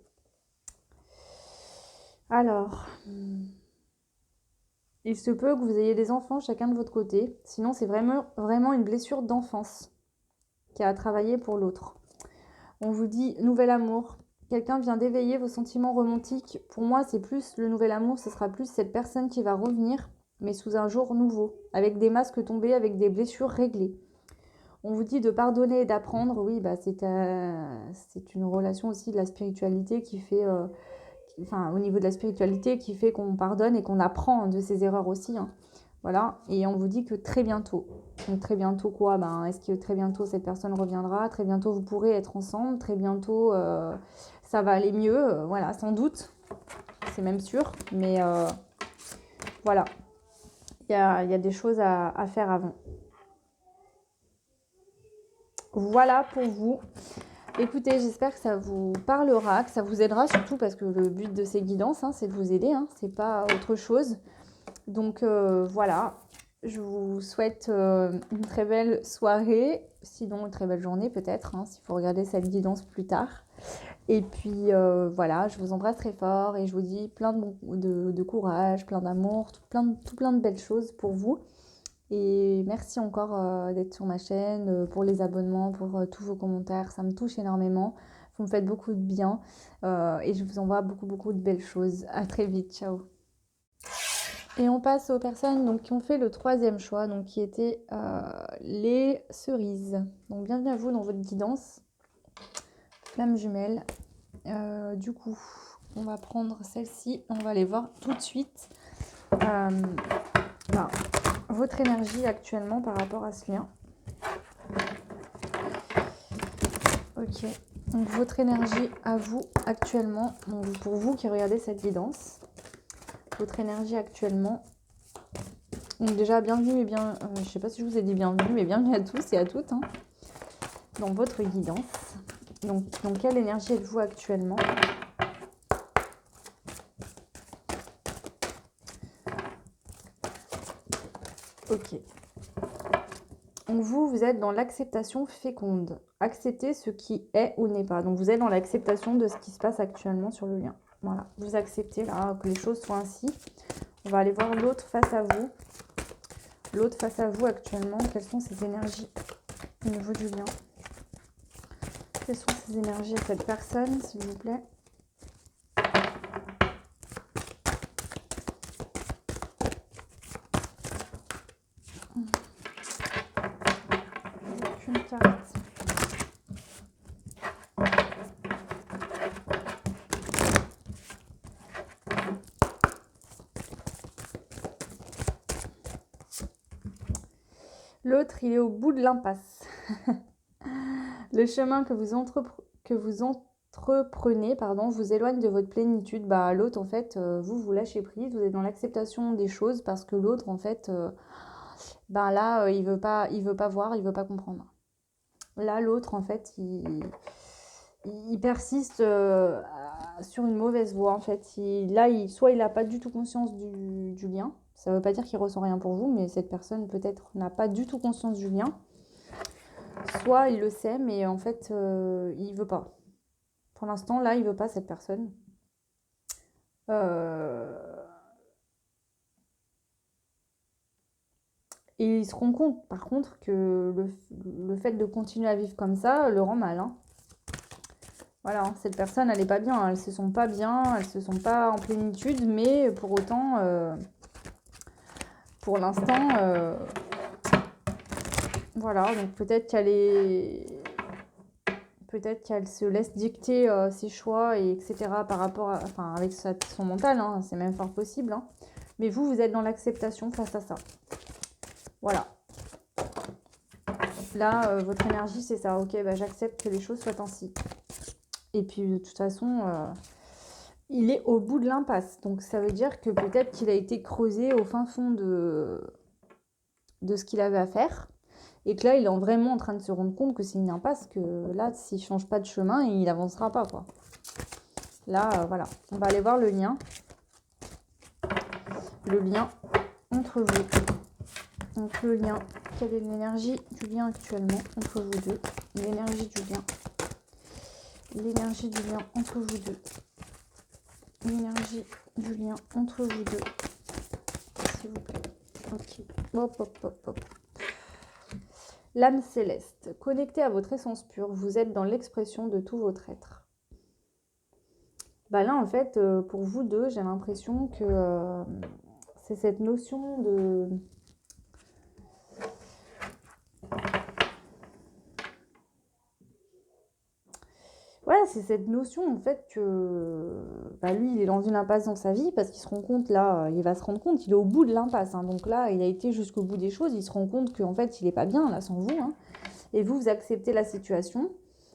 Alors, il se peut que vous ayez des enfants chacun de votre côté. Sinon, c'est vraiment une blessure d'enfance qui a à travailler pour l'autre. On vous dit nouvel amour. Quelqu'un vient d'éveiller vos sentiments romantiques. Pour moi, c'est plus le nouvel amour. Ce sera plus cette personne qui va revenir, mais sous un jour nouveau, avec des masques tombés, avec des blessures réglées. On vous dit de pardonner et d'apprendre. Oui, c'est une relation aussi de la spiritualité qui fait... au niveau de la spiritualité qui fait qu'on pardonne et qu'on apprend de ses erreurs aussi, hein. Voilà, et on vous dit que très bientôt. Donc très bientôt quoi? Est-ce que très bientôt cette personne reviendra? Très bientôt vous pourrez être ensemble? Très bientôt ça va aller mieux? Voilà, sans doute. C'est même sûr. Mais voilà, il y a des choses à faire avant. Voilà pour vous. Écoutez, j'espère que ça vous parlera, que ça vous aidera surtout parce que le but de ces guidances, hein, c'est de vous aider, hein, c'est pas autre chose. Donc voilà, je vous souhaite une très belle soirée, sinon une très belle journée peut-être, hein, s'il faut regarder cette guidance plus tard. Et puis voilà, je vous embrasse très fort et je vous dis plein de courage, plein d'amour, tout plein de belles choses pour vous. Et merci encore d'être sur ma chaîne, pour les abonnements, pour tous vos commentaires, ça me touche énormément. Vous me faites beaucoup de bien et je vous envoie beaucoup de belles choses. À très vite, ciao. Et on passe aux personnes donc, qui ont fait le troisième choix, donc qui était les cerises. Donc bienvenue à vous dans votre guidance, flamme jumelle. Du coup, on va prendre celle-ci, on va les voir tout de suite. Votre énergie actuellement par rapport à ce lien. Ok, donc votre énergie à vous actuellement, donc pour vous qui regardez cette guidance. votre énergie actuellement. Donc déjà, bienvenue et bien... je sais pas si je vous ai dit bienvenue, mais bienvenue à tous et à toutes hein, dans votre guidance. Donc, dans quelle énergie êtes-vous actuellement? Ok. Donc vous êtes dans l'acceptation féconde. Accepter ce qui est ou n'est pas. Donc vous êtes dans l'acceptation de ce qui se passe actuellement sur le lien. Voilà, vous acceptez là que les choses soient ainsi. On va aller voir l'autre face à vous. L'autre face à vous actuellement, quelles sont ses énergies au niveau du lien? Quelles sont ses énergies à cette personne, s'il vous plaît? Aucune carte. L'autre, il est au bout de l'impasse. Le chemin que vous entreprenez, vous éloigne de votre plénitude. Bah, l'autre, en fait, vous lâchez prise. Vous êtes dans l'acceptation des choses parce que l'autre, en fait, il veut pas voir, il veut pas comprendre. Là, l'autre, en fait, il persiste sur une mauvaise voie, en fait. Soit il n'a pas du tout conscience du lien. Ça ne veut pas dire qu'il ressent rien pour vous, mais cette personne, peut-être, n'a pas du tout conscience du lien. Soit il le sait, mais en fait, il veut pas. Pour l'instant, là, il veut pas, cette personne. Et il se rend compte, par contre, que le fait de continuer à vivre comme ça le rend mal. Hein. Voilà, cette personne, elle n'est pas bien. Elles se sent pas bien, elles se sent pas en plénitude, mais pour autant, pour l'instant, voilà. Donc peut-être qu'elle se laisse dicter ses choix et etc. par rapport à, enfin, avec son mental. Hein, c'est même fort possible. Hein. Mais vous êtes dans l'acceptation face à ça. Voilà. Là, votre énergie, c'est ça. Ok, bah, j'accepte que les choses soient ainsi. Et puis, de toute façon, il est au bout de l'impasse. Donc, ça veut dire que peut-être qu'il a été creusé au fin fond de ce qu'il avait à faire. Et que là, il est vraiment en train de se rendre compte que c'est une impasse, que là, s'il ne change pas de chemin, il n'avancera pas, quoi. Là, voilà. On va aller voir le lien. Le lien entre vous. Donc, le lien. Quelle est l'énergie du lien actuellement entre vous deux? L'énergie du lien. L'énergie du lien entre vous deux. L'énergie du lien entre vous deux. S'il vous plaît. Ok. Hop, hop, hop, hop. L'âme céleste. Connectée à votre essence pure, vous êtes dans l'expression de tout votre être. Bah là, en fait, pour vous deux, j'ai l'impression que c'est cette notion de... Ouais, c'est cette notion, en fait, que lui, il est dans une impasse dans sa vie parce qu'il se rend compte, là, il va se rendre compte, il est au bout de l'impasse. Hein, donc là, il a été jusqu'au bout des choses, il se rend compte qu'en fait, il n'est pas bien, là, sans vous. Hein, et vous acceptez la situation.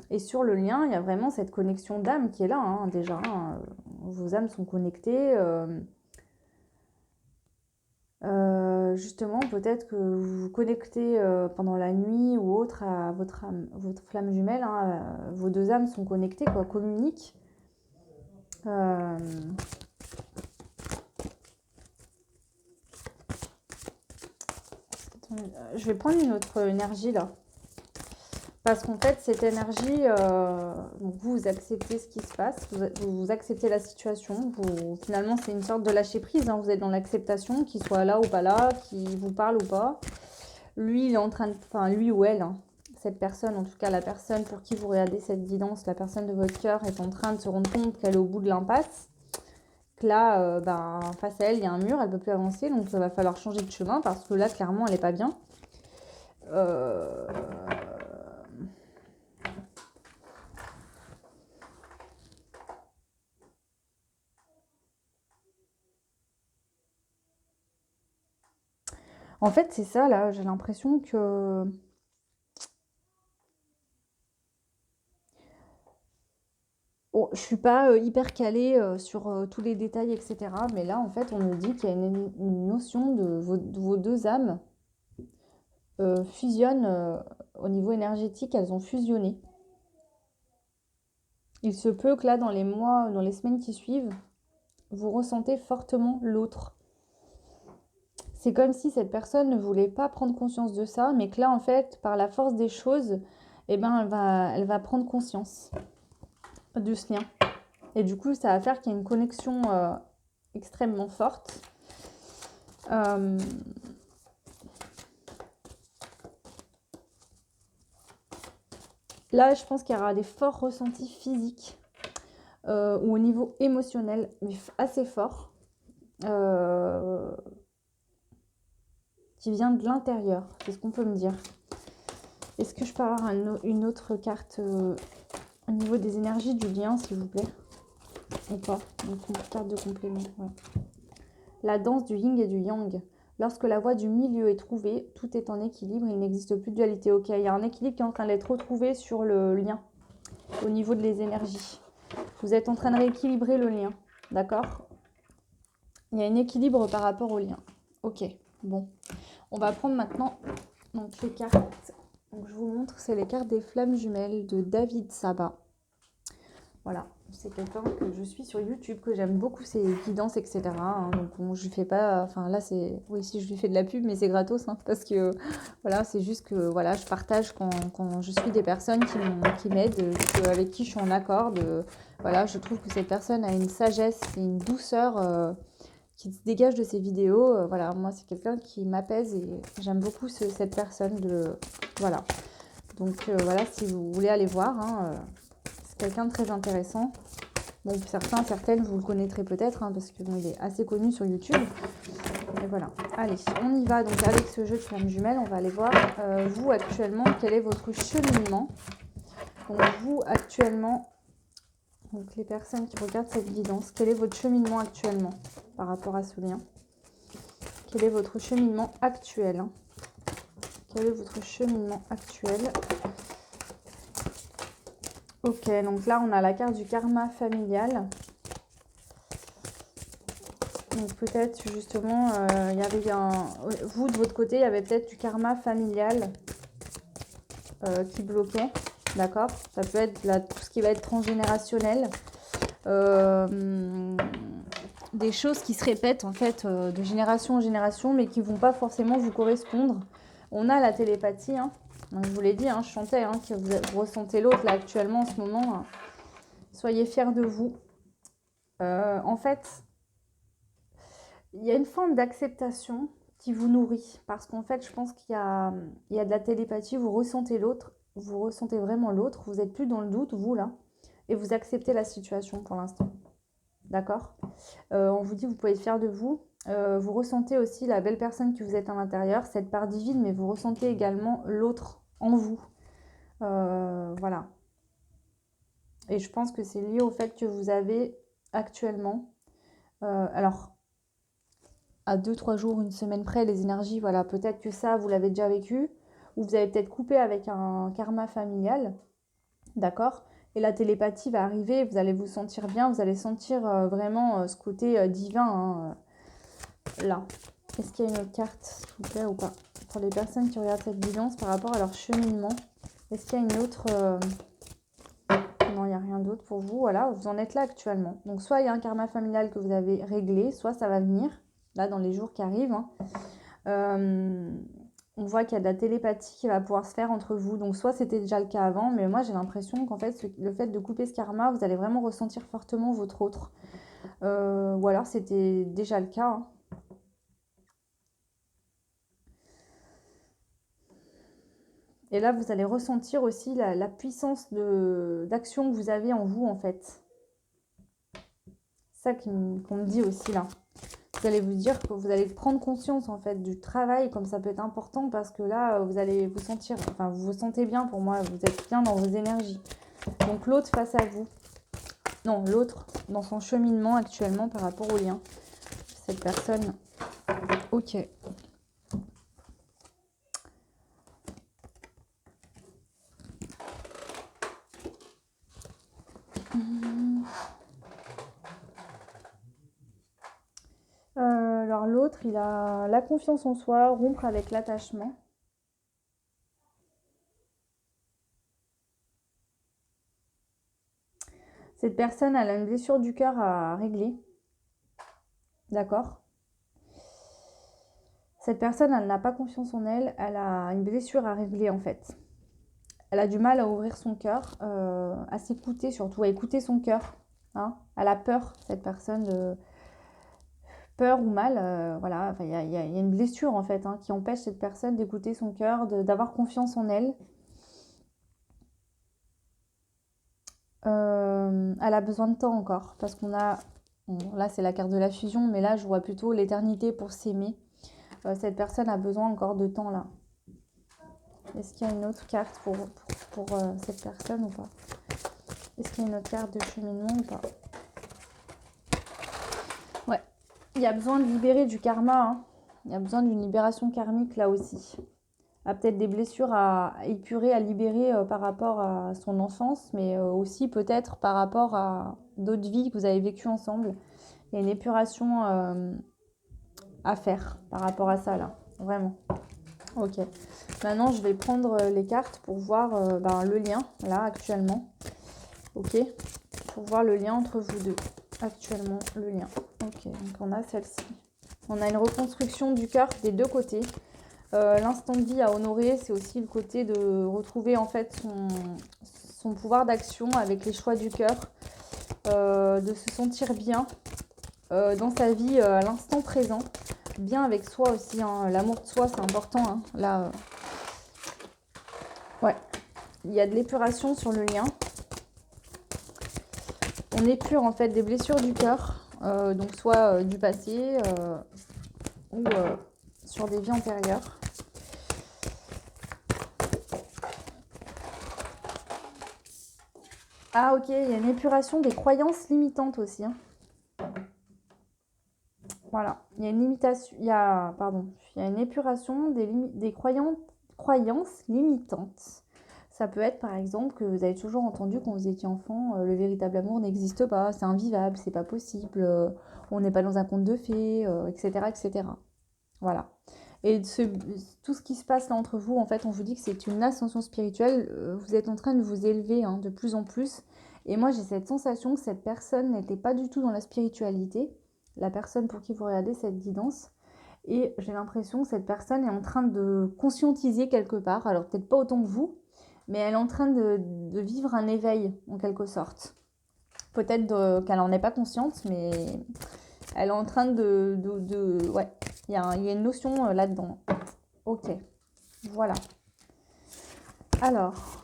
Et sur le lien, il y a vraiment cette connexion d'âme qui est là, hein, déjà. Hein, vos âmes sont connectées. Justement, peut-être que vous vous connectez pendant la nuit ou autre à votre âme, votre flamme jumelle. Hein, vos deux âmes sont connectées, quoi, communiquent. Je vais prendre une autre énergie là. Parce qu'en fait, cette énergie, vous acceptez ce qui se passe, vous acceptez la situation. Finalement, c'est une sorte de lâcher prise. Hein, vous êtes dans l'acceptation, qu'il soit là ou pas là, qu'il vous parle ou pas. Lui, il est en train de... Enfin, lui ou elle, hein, cette personne, en tout cas la personne pour qui vous regardez cette guidance, la personne de votre cœur est en train de se rendre compte qu'elle est au bout de l'impasse. Que là, face à elle, il y a un mur, elle ne peut plus avancer. Donc, il va falloir changer de chemin parce que là, clairement, elle n'est pas bien. En fait, c'est ça, là, j'ai l'impression que... bon, je suis pas hyper calée sur tous les détails, etc. Mais là, en fait, on me dit qu'il y a une notion de vos deux âmes fusionnent au niveau énergétique, elles ont fusionné. Il se peut que là, dans les mois, dans les semaines qui suivent, vous ressentez fortement l'autre. C'est comme si cette personne ne voulait pas prendre conscience de ça, mais que là, en fait, par la force des choses, eh ben, elle va prendre conscience de ce lien. Et du coup, ça va faire qu'il y a une connexion extrêmement forte. Euh, Là, je pense qu'il y aura des forts ressentis physiques ou au niveau émotionnel, mais assez forts, qui vient de l'intérieur. C'est ce qu'on peut me dire. Est-ce que je peux avoir une autre carte au niveau des énergies du lien, s'il vous plaît? Ou pas? Donc, une carte de complément. Ouais. La danse du yin et du yang. Lorsque la voie du milieu est trouvée, tout est en équilibre, il n'existe plus de dualité. Ok, il y a un équilibre qui est en train d'être retrouvé sur le lien, au niveau de les énergies. Vous êtes en train de rééquilibrer le lien, d'accord? Il y a un équilibre par rapport au lien. Ok, bon. On va prendre maintenant donc, les cartes. Donc, je vous montre, c'est les cartes des flammes jumelles de David Saba. Voilà, c'est quelqu'un que je suis sur YouTube, que j'aime beaucoup ses guidances, etc. Hein, donc bon, je lui fais pas, enfin là c'est, oui si je lui fais de la pub, mais c'est gratos, hein, parce que voilà, c'est juste que voilà, je partage quand je suis des personnes qui m'aident, avec qui je suis en accord. Voilà, je trouve que cette personne a une sagesse et une douceur qui se dégage de ses vidéos. Voilà, moi c'est quelqu'un qui m'apaise et j'aime beaucoup cette personne. Voilà, donc voilà, si vous voulez aller voir. Hein, quelqu'un de très intéressant. Bon, certaines, vous le connaîtrez peut-être, hein, parce que bon, il est assez connu sur YouTube. Et voilà. Allez, on y va donc avec ce jeu de flammes jumelles. On va aller voir, vous, actuellement, quel est votre cheminement. Donc, vous, actuellement, donc les personnes qui regardent cette guidance, quel est votre cheminement actuellement par rapport à ce lien? Quel est votre cheminement actuel, hein? Quel est votre cheminement actuel? Ok, donc là, on a la carte du karma familial. Donc peut-être justement, il y avait vous de votre côté, il y avait peut-être du karma familial qui bloquait, d'accord? Ça peut être tout ce qui va être transgénérationnel, des choses qui se répètent en fait de génération en génération, mais qui vont pas forcément vous correspondre. On a la télépathie, hein. Donc, je vous l'ai dit, hein, je chantais hein, que vous ressentez l'autre là actuellement en ce moment. Hein. Soyez fiers de vous. En fait, il y a une forme d'acceptation qui vous nourrit. Parce qu'en fait, je pense qu'il y a de la télépathie. Vous ressentez l'autre. Vous ressentez vraiment l'autre. Vous n'êtes plus dans le doute, vous, là. Et vous acceptez la situation pour l'instant. D'accord? On vous dit que vous pouvez être fier de vous. Vous ressentez aussi la belle personne que vous êtes à l'intérieur, cette part divine, mais vous ressentez également l'autre en vous. Voilà. Et je pense que c'est lié au fait que vous avez actuellement... alors, à 2-3 jours, une semaine près, les énergies, voilà, peut-être que ça, vous l'avez déjà vécu, ou vous avez peut-être coupé avec un karma familial, d'accord? Et la télépathie va arriver, vous allez vous sentir bien, vous allez sentir vraiment ce côté divin, hein, là. Est-ce qu'il y a une autre carte, s'il vous plaît, ou pas? Pour les personnes qui regardent cette guidance par rapport à leur cheminement, est-ce qu'il y a une autre... Non, il n'y a rien d'autre pour vous, voilà, vous en êtes là actuellement. Donc, soit il y a un karma familial que vous avez réglé, soit ça va venir, là, dans les jours qui arrivent. Hein. On voit qu'il y a de la télépathie qui va pouvoir se faire entre vous. Donc, soit c'était déjà le cas avant, mais moi, j'ai l'impression qu'en fait, le fait de couper ce karma, vous allez vraiment ressentir fortement votre autre. Ou alors, c'était déjà le cas. Hein. Et là, vous allez ressentir aussi la puissance d'action que vous avez en vous, en fait. C'est ça qu'on me dit aussi, là. Vous allez vous dire que vous allez prendre conscience, en fait, du travail, comme ça peut être important, parce que là, vous allez vous sentir... Enfin, vous vous sentez bien, pour moi, vous êtes bien dans vos énergies. Donc, l'autre face à vous. Non, l'autre dans son cheminement actuellement par rapport au lien. Cette personne. Ok. l'autre, il a la confiance en soi, rompre avec l'attachement. Cette personne, elle a une blessure du cœur à régler. D'accord? Cette personne, elle n'a pas confiance en elle, elle a une blessure à régler en fait. Elle a du mal à ouvrir son cœur, à s'écouter surtout, à écouter son cœur. Hein. Elle a peur, cette personne, peur ou mal, voilà, enfin, y a une blessure en fait, hein, qui empêche cette personne d'écouter son cœur, d'avoir confiance en elle. Elle a besoin de temps encore, parce qu'on a, bon, là c'est la carte de la fusion, mais là je vois plutôt l'éternité pour s'aimer. Cette personne a besoin encore de temps là. Est-ce qu'il y a une autre carte pour cette personne ou pas? Est-ce qu'il y a une autre carte de cheminement ou pas? Ouais, il y a besoin de libérer du karma, hein. Il y a besoin d'une libération karmique là aussi. Il y a peut-être des blessures à épurer, à libérer par rapport à son enfance, mais aussi peut-être par rapport à d'autres vies que vous avez vécues ensemble. Il y a une épuration à faire par rapport à ça là, vraiment. Ok. Maintenant, je vais prendre les cartes pour voir le lien là actuellement. Ok. Pour voir le lien entre vous deux. Actuellement, le lien. Ok. Donc on a celle-ci. On a une reconstruction du cœur des deux côtés. L'instant de vie à honorer, c'est aussi le côté de retrouver en fait son pouvoir d'action avec les choix du cœur, de se sentir bien dans sa vie à l'instant présent, bien avec soi aussi. Hein. L'amour de soi, c'est important. Hein. Là, ouais, il y a de l'épuration sur le lien. On épure en fait des blessures du cœur, donc soit du passé ou sur des vies antérieures. Ah ok, il y a une épuration des croyances limitantes aussi. Hein. Voilà, il y a une limitation, il y a une épuration des croyances limitantes. Ça peut être par exemple que vous avez toujours entendu quand vous étiez enfant, le véritable amour n'existe pas, c'est invivable, c'est pas possible, on n'est pas dans un conte de fées, etc., etc. Voilà. Et tout ce qui se passe là entre vous, en fait, on vous dit que c'est une ascension spirituelle. Vous êtes en train de vous élever de plus en plus. Et moi, j'ai cette sensation que cette personne n'était pas du tout dans la spiritualité, la personne pour qui vous regardez cette guidance. Et j'ai l'impression que cette personne est en train de conscientiser quelque part. Alors, peut-être pas autant que vous, mais elle est en train de vivre un éveil, en quelque sorte. Peut-être qu'elle n'en est pas consciente, mais elle est en train ouais, il y a une notion là-dedans. Ok, voilà. Alors,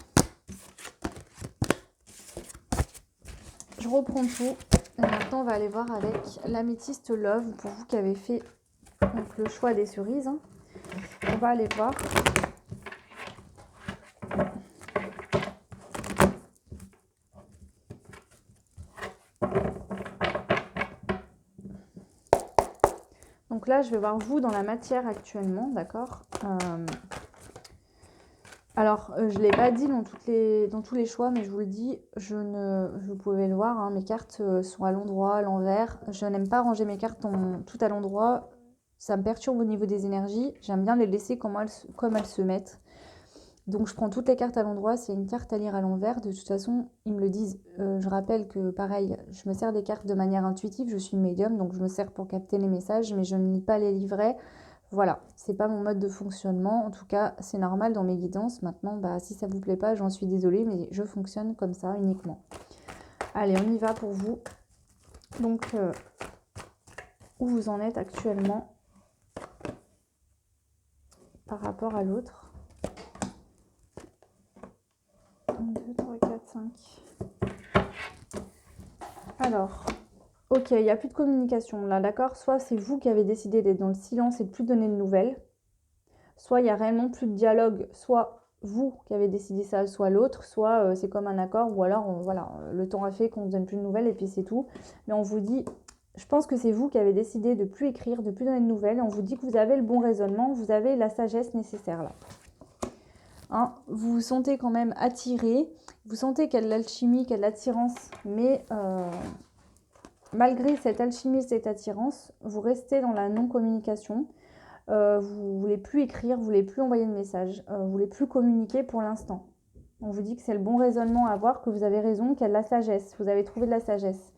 je reprends tout. Et maintenant, on va aller voir avec l'améthyste Love, pour vous qui avez fait donc, le choix des cerises. Hein. On va aller voir. Donc là, je vais voir vous dans la matière actuellement, d'accord Alors, je ne l'ai pas dit dans tous les choix, mais je vous le dis, vous pouvez le voir, hein, mes cartes sont à l'endroit, à l'envers. Je n'aime pas ranger mes cartes tout à l'endroit. Ça me perturbe au niveau des énergies. J'aime bien les laisser comme elles se mettent. Donc, je prends toutes les cartes à l'endroit. C'est une carte à lire à l'envers. De toute façon, ils me le disent. Je rappelle que, pareil, je me sers des cartes de manière intuitive. Je suis médium, donc je me sers pour capter les messages, mais je ne lis pas les livrets. Voilà, c'est pas mon mode de fonctionnement. En tout cas, c'est normal dans mes guidances. Maintenant, si ça vous plaît pas, j'en suis désolée, mais je fonctionne comme ça uniquement. Allez, on y va pour vous. Donc, où vous en êtes actuellement par rapport à l'autre? 1, 2, 3, 4, 5. Alors, ok, il n'y a plus de communication là, d'accord? Soit c'est vous qui avez décidé d'être dans le silence et de plus donner de nouvelles. Soit il n'y a réellement plus de dialogue, soit vous qui avez décidé ça, soit l'autre, soit c'est comme un accord, ou alors voilà, le temps a fait qu'on ne donne plus de nouvelles et puis c'est tout. Mais on vous dit, je pense que c'est vous qui avez décidé de plus écrire, de plus donner de nouvelles, et on vous dit que vous avez le bon raisonnement, vous avez la sagesse nécessaire là. Hein, vous vous sentez quand même attiré, vous sentez qu'il y a de l'alchimie, qu'il y a de l'attirance, mais malgré cette alchimie, cette attirance, vous restez dans la non-communication. Vous voulez plus écrire, vous voulez plus envoyer de messages, vous voulez plus communiquer pour l'instant. On vous dit que c'est le bon raisonnement à avoir, que vous avez raison, qu'il y a de la sagesse, vous avez trouvé de la sagesse.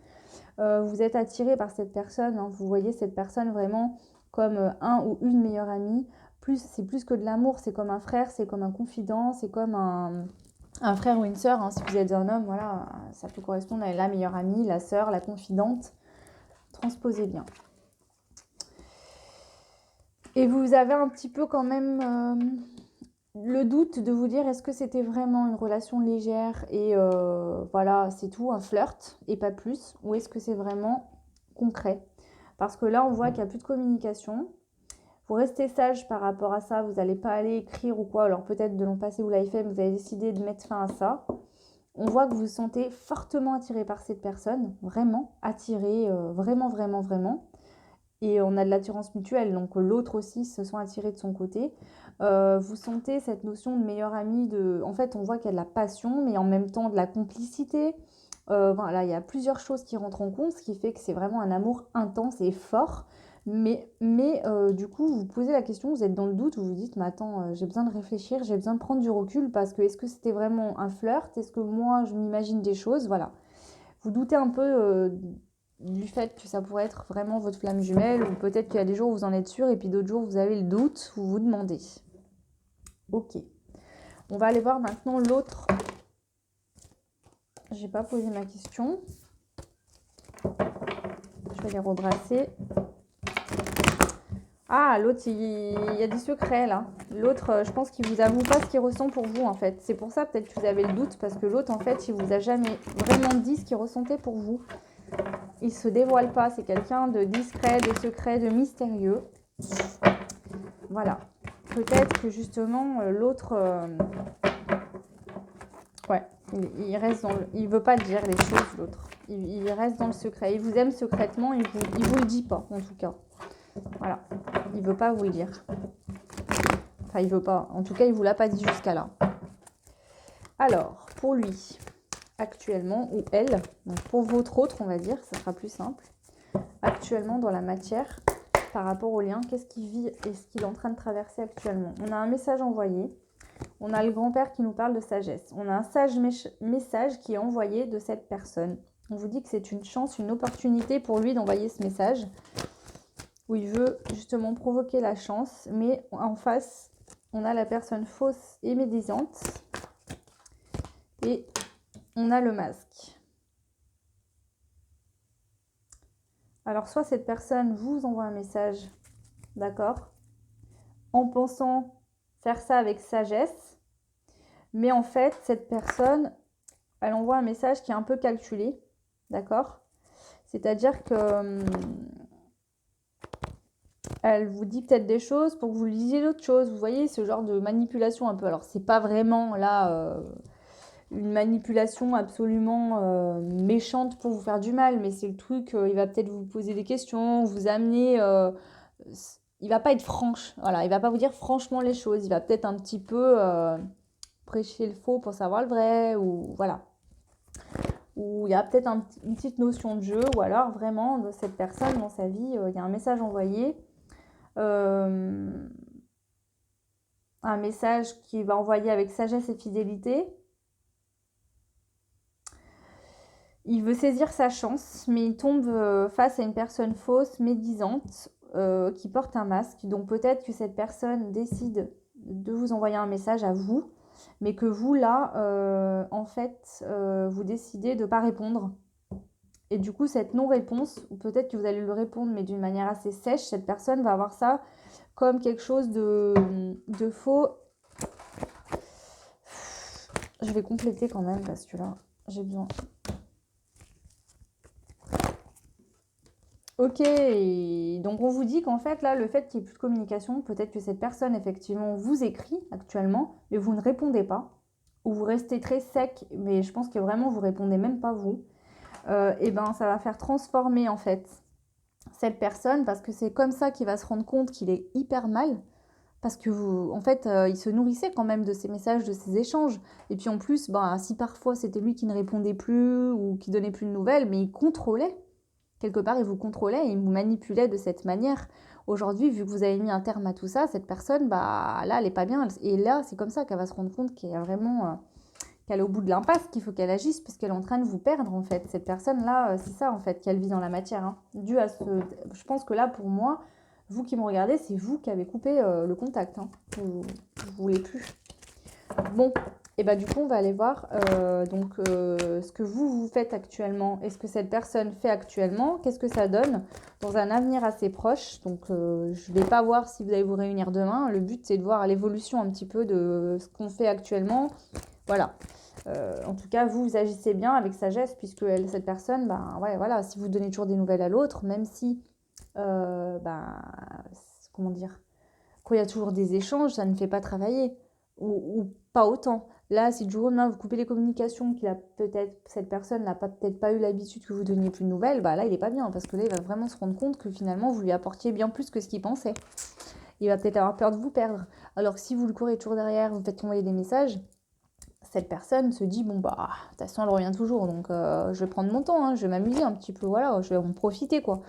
Vous êtes attiré par cette personne, hein, vous voyez cette personne vraiment comme un ou une meilleure amie. C'est plus que de l'amour, c'est comme un frère, c'est comme un confident, c'est comme un frère ou une sœur. Hein, si vous êtes un homme, voilà, ça peut correspondre à la meilleure amie, la sœur, la confidente. Transposez bien. Et vous avez un petit peu quand même le doute de vous dire est-ce que c'était vraiment une relation légère et voilà, c'est tout, un flirt et pas plus, ou est-ce que c'est vraiment concret? Parce que là, on voit qu'il n'y a plus de communication. Vous restez sage par rapport à ça, vous n'allez pas aller écrire ou quoi, alors peut-être de l'an passé vous l'avez fait, mais vous avez décidé de mettre fin à ça. On voit que vous vous sentez fortement attiré par cette personne, vraiment attiré, vraiment, vraiment, vraiment. Et on a de l'attirance mutuelle, donc l'autre aussi se sent attiré de son côté. Vous sentez cette notion de meilleure amie, en fait on voit qu'il y a de la passion, mais en même temps de la complicité. Voilà, il y a plusieurs choses qui rentrent en compte, ce qui fait que c'est vraiment un amour intense et fort. Mais du coup, vous posez la question, vous êtes dans le doute, vous vous dites, mais attends, j'ai besoin de réfléchir, j'ai besoin de prendre du recul, parce que est-ce que c'était vraiment un flirt? Est-ce que moi, je m'imagine des choses? Voilà. Vous doutez un peu du fait que ça pourrait être vraiment votre flamme jumelle, ou peut-être qu'il y a des jours où vous en êtes sûr, et puis d'autres jours vous avez le doute, vous vous demandez. Ok. On va aller voir maintenant l'autre. J'ai pas posé ma question. Je vais les rebrasser. Ah, l'autre, il y a du secret là. L'autre, je pense qu'il vous avoue pas ce qu'il ressent pour vous en fait. C'est pour ça peut-être que vous avez le doute, parce que l'autre en fait, il vous a jamais vraiment dit ce qu'il ressentait pour vous. Il se dévoile pas, c'est quelqu'un de discret, de secret, de mystérieux. Voilà. Peut-être que justement l'autre, ouais, il reste il veut pas dire les choses l'autre. Il reste dans le secret. Il vous aime secrètement, il vous le dit pas en tout cas. Voilà, il veut pas vous le dire. Enfin, il veut pas. En tout cas, il vous l'a pas dit jusqu'à là. Alors, pour lui, actuellement, ou elle, donc pour votre autre, on va dire, ça sera plus simple. Actuellement, dans la matière, par rapport au lien, qu'est-ce qu'il vit et ce qu'il est en train de traverser actuellement? On a un message envoyé. On a le grand-père qui nous parle de sagesse. On a un sage message qui est envoyé de cette personne. On vous dit que c'est une chance, une opportunité pour lui d'envoyer ce message, où il veut justement provoquer la chance, mais en face, on a la personne fausse et médisante, et on a le masque. Alors, soit cette personne vous envoie un message, d'accord, en pensant faire ça avec sagesse, mais en fait, cette personne, elle envoie un message qui est un peu calculé, d'accord? C'est-à-dire que elle vous dit peut-être des choses pour que vous lisiez d'autres choses. Vous voyez, ce genre de manipulation un peu. Alors, c'est pas vraiment là une manipulation absolument méchante pour vous faire du mal, mais c'est le truc, il va peut-être vous poser des questions, vous amener. Il va pas être franche, voilà, il va pas vous dire franchement les choses. Il va peut-être un petit peu prêcher le faux pour savoir le vrai, ou voilà. Ou il y a peut-être une petite notion de jeu, ou alors vraiment de cette personne dans sa vie, il y a un message envoyé. Un message qui va envoyer avec sagesse et fidélité. Il veut saisir sa chance, mais il tombe face à une personne fausse, médisante, qui porte un masque. Donc peut-être que cette personne décide de vous envoyer un message à vous, mais que vous, là, en fait, vous décidez de ne pas répondre. Et du coup, cette non-réponse, ou peut-être que vous allez lui répondre, mais d'une manière assez sèche, cette personne va avoir ça comme quelque chose de faux. Je vais compléter quand même, parce que là, j'ai besoin. Ok, donc on vous dit qu'en fait, là, le fait qu'il n'y ait plus de communication, peut-être que cette personne, effectivement, vous écrit actuellement, mais vous ne répondez pas, ou vous restez très sec, mais je pense que vraiment, vous répondez même pas, vous. Et ben, ça va faire transformer, en fait, cette personne, parce que c'est comme ça qu'il va se rendre compte qu'il est hyper mal, parce que vous, en fait, il se nourrissait quand même de ces messages, de ces échanges. Et puis en plus, ben, si parfois c'était lui qui ne répondait plus ou qui donnait plus de nouvelles, mais il contrôlait. quelque part, il vous contrôlait et il vous manipulait de cette manière. Aujourd'hui, vu que vous avez mis un terme à tout ça, cette personne, bah là, elle est pas bien. Et là, c'est comme ça qu'elle va se rendre compte qu'il y a vraiment... qu'elle est au bout de l'impasse, qu'il faut qu'elle agisse, puisqu'elle est en train de vous perdre, en fait. Cette personne-là, c'est ça, en fait, qu'elle vit dans la matière. Hein. Dû à ce... Je pense que là, pour moi, vous qui me regardez, c'est vous qui avez coupé le contact. Hein. Vous ne voulez plus. Bon, et bah du coup, on va aller voir ce que vous faites actuellement et ce que cette personne fait actuellement. Qu'est-ce que ça donne dans un avenir assez proche. Donc, je ne vais pas voir si vous allez vous réunir demain. Le but, c'est de voir l'évolution un petit peu de ce qu'on fait actuellement. Voilà. En tout cas, vous agissez bien avec sagesse, puisque cette personne, ben ouais, voilà, si vous donnez toujours des nouvelles à l'autre, même si, comment dire, quand il y a toujours des échanges, ça ne fait pas travailler, ou pas autant. Là, si du jour au lendemain vous coupez les communications, cette personne n'a peut-être pas eu l'habitude que vous donniez plus de nouvelles, bah là, il n'est pas bien, parce que là, il va vraiment se rendre compte que finalement, vous lui apportiez bien plus que ce qu'il pensait. Il va peut-être avoir peur de vous perdre. Alors que si vous le courez toujours derrière, vous faites envoyer des messages, cette personne se dit, bon, bah, de toute façon, elle revient toujours, donc je vais prendre mon temps, hein, je vais m'amuser un petit peu, voilà, je vais en profiter, quoi.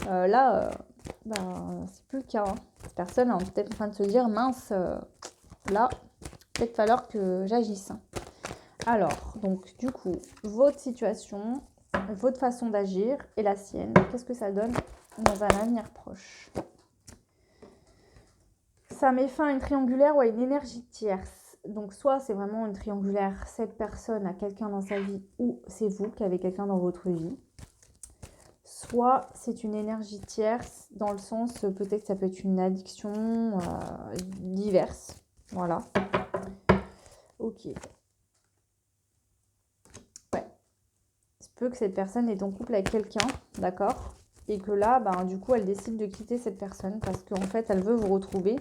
Là, c'est plus le cas. Hein. Cette personne est peut-être en train de se dire, mince, là, peut-être falloir que j'agisse. Alors, donc, du coup, votre situation, votre façon d'agir et la sienne, qu'est-ce que ça donne dans un avenir proche? Ça met fin à une triangulaire ou à une énergie tierce. Donc, soit c'est vraiment une triangulaire, cette personne a quelqu'un dans sa vie ou c'est vous qui avez quelqu'un dans votre vie. Soit c'est une énergie tierce, dans le sens, peut-être que ça peut être une addiction diverse. Voilà. Ok. Ouais. Il se peut que cette personne est en couple avec quelqu'un, d'accord? Et que là, du coup, elle décide de quitter cette personne parce qu'en fait, elle veut vous retrouver.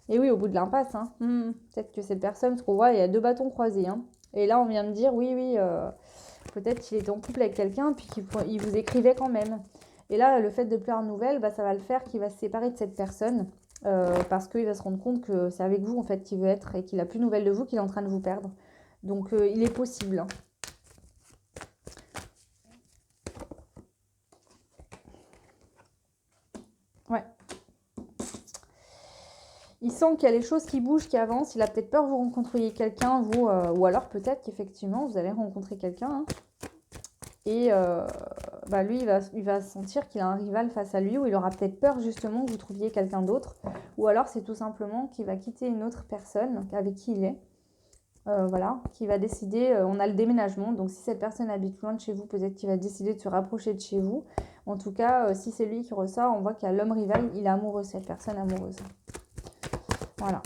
Et oui, au bout de l'impasse, hein. Peut-être que cette personne, parce qu'on voit, il y a 2 bâtons croisés. Hein. Et là, on vient de dire, oui, peut-être qu'il était en couple avec quelqu'un, puis qu'il vous écrivait quand même. Et là, le fait de plus avoir de nouvelles, ça va le faire qu'il va se séparer de cette personne, parce qu'il va se rendre compte que c'est avec vous, en fait, qu'il veut être, et qu'il n'a plus de nouvelles de vous, qu'il est en train de vous perdre. Donc, il est possible. Hein. Ouais. Il sent qu'il y a des choses qui bougent, qui avancent. Il a peut-être peur que vous rencontriez quelqu'un, vous, ou alors peut-être qu'effectivement, vous allez rencontrer quelqu'un. Hein. Et lui, il va sentir qu'il a un rival face à lui, ou il aura peut-être peur justement que vous trouviez quelqu'un d'autre. Ou alors c'est tout simplement qu'il va quitter une autre personne avec qui il est. Qui va décider, on a le déménagement, donc si cette personne habite loin de chez vous, peut-être qu'il va décider de se rapprocher de chez vous. En tout cas, si c'est lui qui ressort, on voit qu'il y a l'homme rival, il est amoureux, cette personne amoureuse. Voilà,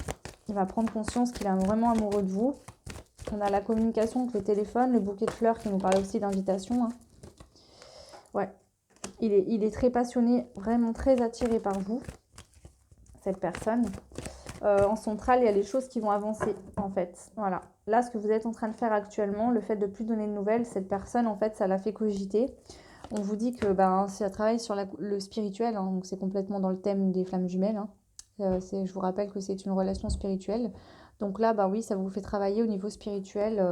il va prendre conscience qu'il est vraiment amoureux de vous. On a la communication avec le téléphone, le bouquet de fleurs qui nous parle aussi d'invitation. Hein. Ouais, il est très passionné, vraiment très attiré par vous, cette personne. En centrale, il y a les choses qui vont avancer, en fait. Voilà. Là, ce que vous êtes en train de faire actuellement, le fait de ne plus donner de nouvelles, cette personne, en fait, ça l'a fait cogiter. On vous dit que ça travaille sur le spirituel, hein, donc c'est complètement dans le thème des flammes jumelles. Hein. Je vous rappelle que c'est une relation spirituelle. Donc là, oui, ça vous fait travailler au niveau spirituel,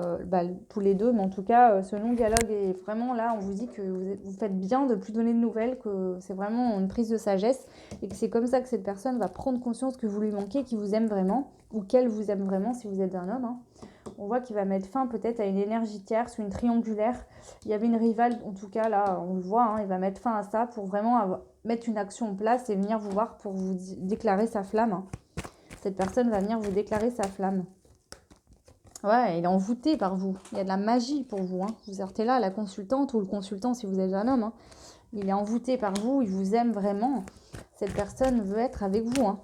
tous les deux. Mais en tout cas, ce non-dialogue est vraiment là, on vous dit que vous faites bien de ne plus donner de nouvelles, que c'est vraiment une prise de sagesse. Et que c'est comme ça que cette personne va prendre conscience que vous lui manquez, qu'il vous aime vraiment, ou qu'elle vous aime vraiment si vous êtes un homme. Hein. On voit qu'il va mettre fin peut-être à une énergie tierce ou une triangulaire. Il y avait une rivale, en tout cas là, on le voit, hein, il va mettre fin à ça pour vraiment mettre une action en place et venir vous voir pour vous déclarer sa flamme. Hein. Cette personne va venir vous déclarer sa flamme. Ouais, il est envoûté par vous. Il y a de la magie pour vous. Hein. Vous sortez là, la consultante ou le consultant si vous êtes un homme. Hein. Il est envoûté par vous, il vous aime vraiment. Cette personne veut être avec vous. Hein.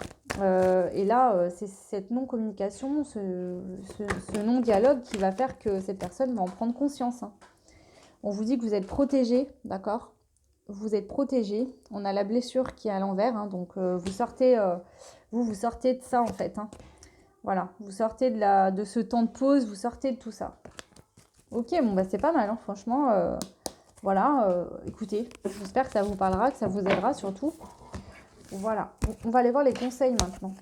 Et là, c'est cette non-communication, ce non-dialogue qui va faire que cette personne va en prendre conscience. Hein. On vous dit que vous êtes protégé, d'accord? Vous êtes protégé. On a la blessure qui est à l'envers. Hein, donc, vous sortez de ça, en fait. Hein. Voilà, vous sortez de ce temps de pause, vous sortez de tout ça. Ok, c'est pas mal, hein, franchement. Écoutez, j'espère que ça vous parlera, que ça vous aidera surtout. Voilà, on va aller voir les conseils maintenant.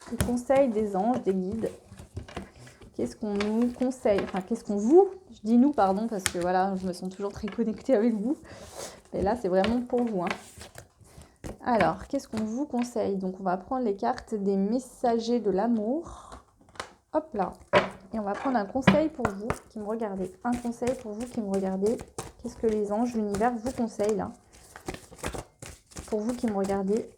Les conseils des anges, des guides. Qu'est-ce qu'on nous conseille? Enfin, qu'est-ce qu'on vous? Je dis nous, pardon, parce que voilà, je me sens toujours très connectée avec vous. Et là, c'est vraiment pour vous, hein. Alors, qu'est-ce qu'on vous conseille? Donc, on va prendre les cartes des messagers de l'amour. Hop là. Et on va prendre un conseil pour vous qui me regardez. Un conseil pour vous qui me regardez. Qu'est-ce que les anges, l'univers vous conseillent là? Pour vous qui me regardez.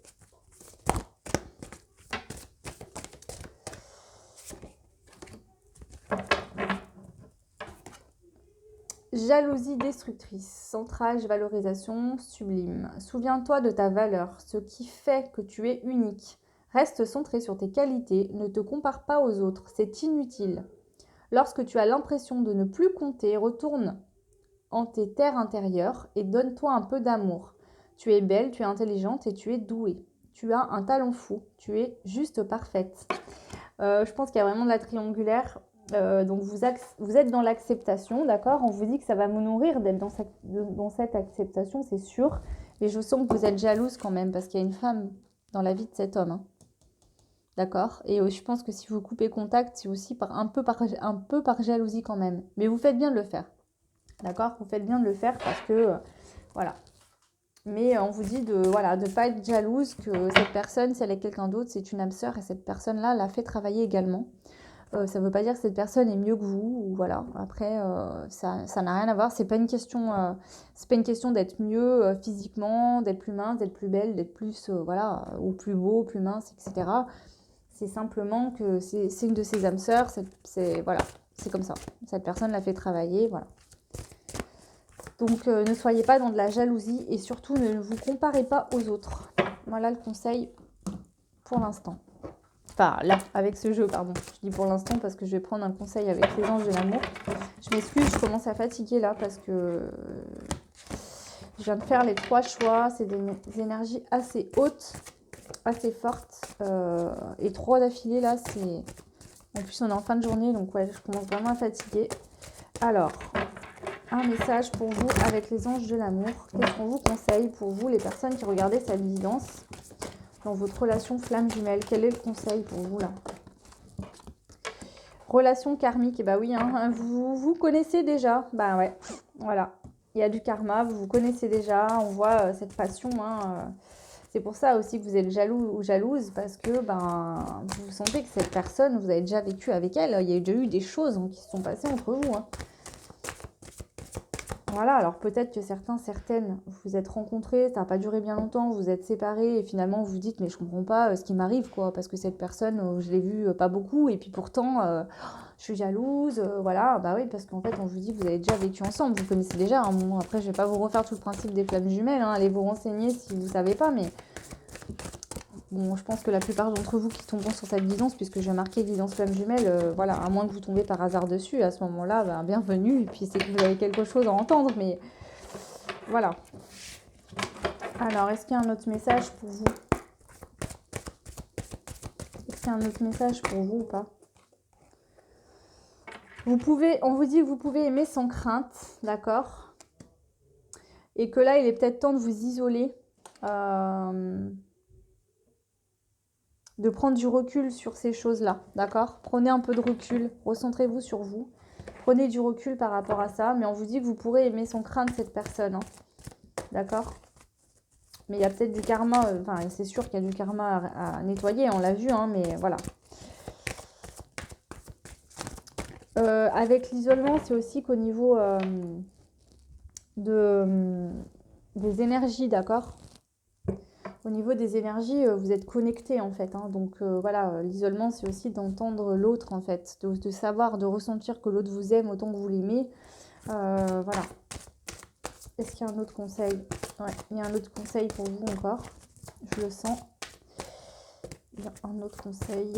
Jalousie destructrice, centrage, valorisation, sublime. Souviens-toi de ta valeur, ce qui fait que tu es unique. Reste centré sur tes qualités, ne te compare pas aux autres, c'est inutile. Lorsque tu as l'impression de ne plus compter, retourne en tes terres intérieures et donne-toi un peu d'amour. Tu es belle, tu es intelligente et tu es douée. Tu as un talent fou, tu es juste parfaite. Je pense qu'il y a vraiment de la triangulaire. Donc vous êtes dans l'acceptation, d'accord? On vous dit que ça va vous nourrir d'être dans cette acceptation, c'est sûr. Mais je sens que vous êtes jalouse quand même parce qu'il y a une femme dans la vie de cet homme, hein. D'accord? Et je pense que si vous coupez contact, c'est aussi un peu par jalousie quand même. Mais vous faites bien de le faire. D'accord? Vous faites bien de le faire parce que, voilà. Mais on vous dit de ne pas être jalouse, que cette personne, si elle est quelqu'un d'autre, c'est une âme sœur et cette personne-là l'a fait travailler également. Ça ne veut pas dire que cette personne est mieux que vous, ou voilà. Après, ça n'a rien à voir. C'est pas une question d'être mieux physiquement, d'être plus mince, d'être plus belle, d'être plus, voilà, ou plus beau, plus mince, etc. C'est simplement que c'est une de ses âmes sœurs, voilà, c'est comme ça. Cette personne l'a fait travailler, voilà. Donc, ne soyez pas dans de la jalousie et surtout ne vous comparez pas aux autres. Voilà le conseil pour l'instant. Enfin, là, avec ce jeu, pardon. Je dis pour l'instant parce que je vais prendre un conseil avec les anges de l'amour. Je m'excuse, je commence à fatiguer là parce que je viens de faire les 3 choix. C'est des énergies assez hautes, assez fortes. Et 3 d'affilée là, c'est... En plus, on est en fin de journée, donc ouais, je commence vraiment à fatiguer. Alors, un message pour vous avec les anges de l'amour. Qu'est-ce qu'on vous conseille pour vous, les personnes qui regardaient cette guidance dans votre relation flamme jumelle? Quel est le conseil pour vous là? Relation karmique, et bah oui, hein, vous connaissez déjà. Bah ouais, voilà. Il y a du karma, vous vous connaissez déjà. On voit cette passion, hein. C'est pour ça aussi que vous êtes jaloux ou jalouse, parce que vous sentez que cette personne, vous avez déjà vécu avec elle. Il y a déjà eu des choses qui se sont passées entre vous, hein. Voilà, alors peut-être que certaines, vous vous êtes rencontrés, ça n'a pas duré bien longtemps, vous êtes séparés et finalement vous vous dites mais je comprends pas ce qui m'arrive quoi, parce que cette personne, je l'ai vue pas beaucoup et puis pourtant je suis jalouse, voilà, bah oui, parce qu'en fait on vous dit que vous avez déjà vécu ensemble, vous connaissez déjà, hein. Bon, après je vais pas vous refaire tout le principe des flammes jumelles, hein, allez vous renseigner si vous savez pas, mais bon, je pense que la plupart d'entre vous qui tomberont sur cette guidance, puisque je vais marquer guidance flamme jumelle, voilà, à moins que vous tombez par hasard dessus, à ce moment-là, bienvenue, et puis c'est que vous avez quelque chose à entendre, mais voilà. Alors, est-ce qu'il y a un autre message pour vous? Est-ce qu'il y a un autre message pour vous ou pas? On vous dit que vous pouvez aimer sans crainte, d'accord? Et que là, il est peut-être temps de vous isoler, de prendre du recul sur ces choses-là, d'accord? Prenez un peu de recul, recentrez-vous sur vous. Prenez du recul par rapport à ça, mais on vous dit que vous pourrez aimer sans crainte cette personne, hein. D'accord? Mais il y a peut-être du karma, c'est sûr qu'il y a du karma à nettoyer, on l'a vu, hein, mais voilà. Avec l'isolement, c'est aussi qu'au niveau des énergies, d'accord? Au niveau des énergies, vous êtes connectés en fait, hein. Donc voilà, l'isolement, c'est aussi d'entendre l'autre en fait, de savoir, de ressentir que l'autre vous aime autant que vous l'aimez. Voilà. Est-ce qu'il y a un autre conseil? Ouais, il y a un autre conseil pour vous encore. Je le sens. Il y a un autre conseil.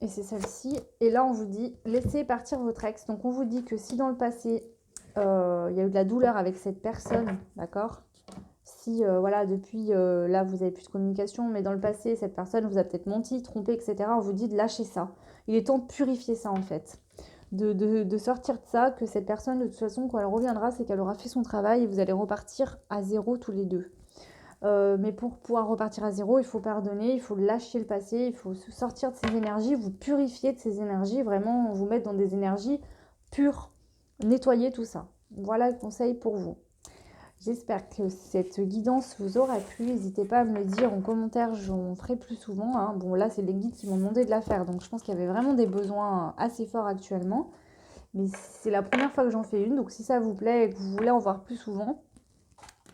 Et c'est celle-ci. Et là, on vous dit, laissez partir votre ex. Donc, on vous dit que si dans le passé, il y a eu de la douleur avec cette personne, d'accord? Si, voilà, depuis, là, vous n'avez plus de communication, mais dans le passé, cette personne vous a peut-être menti, trompé, etc. On vous dit de lâcher ça. Il est temps de purifier ça, en fait. De sortir de ça, que cette personne, de toute façon, quand elle reviendra, c'est qu'elle aura fait son travail et vous allez repartir à zéro tous les deux. Mais pour pouvoir repartir à zéro, il faut pardonner, il faut lâcher le passé, il faut se sortir de ces énergies, vous purifier de ces énergies, vraiment vous mettre dans des énergies pures, nettoyer tout ça. Voilà le conseil pour vous. J'espère que cette guidance vous aura plu. N'hésitez pas à me le dire en commentaire, j'en ferai plus souvent, hein. Bon, là, c'est les guides qui m'ont demandé de la faire, donc je pense qu'il y avait vraiment des besoins assez forts actuellement. Mais c'est la première fois que j'en fais une, donc si ça vous plaît et que vous voulez en voir plus souvent,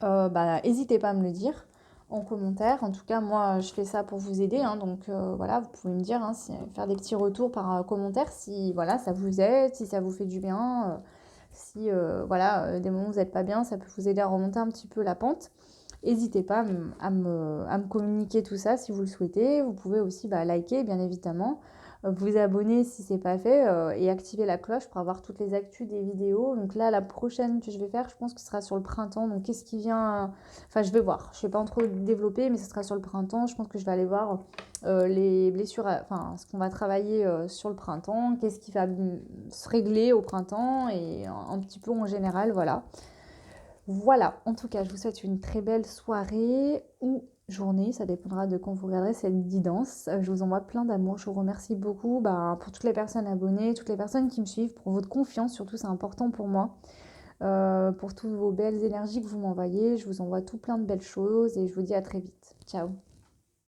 n'hésitez pas à me le dire en commentaire. En tout cas, moi, je fais ça pour vous aider, hein, donc voilà, vous pouvez me dire, hein, faire des petits retours par commentaire si voilà, ça vous aide, si ça vous fait du bien. Si voilà, des moments où vous n'êtes pas bien, ça peut vous aider à remonter un petit peu la pente. N'hésitez pas à me communiquer tout ça si vous le souhaitez. Vous pouvez aussi liker, bien évidemment, vous abonner si ce n'est pas fait et activer la cloche pour avoir toutes les actus des vidéos. Donc là, la prochaine que je vais faire, je pense que ce sera sur le printemps. Donc qu'est-ce qui vient... Enfin, je vais voir. Je ne vais pas trop développer, mais ce sera sur le printemps. Je pense que je vais aller voir les blessures, enfin, ce qu'on va travailler sur le printemps. Qu'est-ce qui va se régler au printemps et un petit peu en général, voilà. Voilà, en tout cas, je vous souhaite une très belle soirée ou journée, ça dépendra de quand vous regarderez cette guidance. Je vous envoie plein d'amour, je vous remercie beaucoup pour toutes les personnes abonnées, toutes les personnes qui me suivent, pour votre confiance, surtout c'est important pour moi, pour toutes vos belles énergies que vous m'envoyez. Je vous envoie tout plein de belles choses et je vous dis à très vite. Ciao.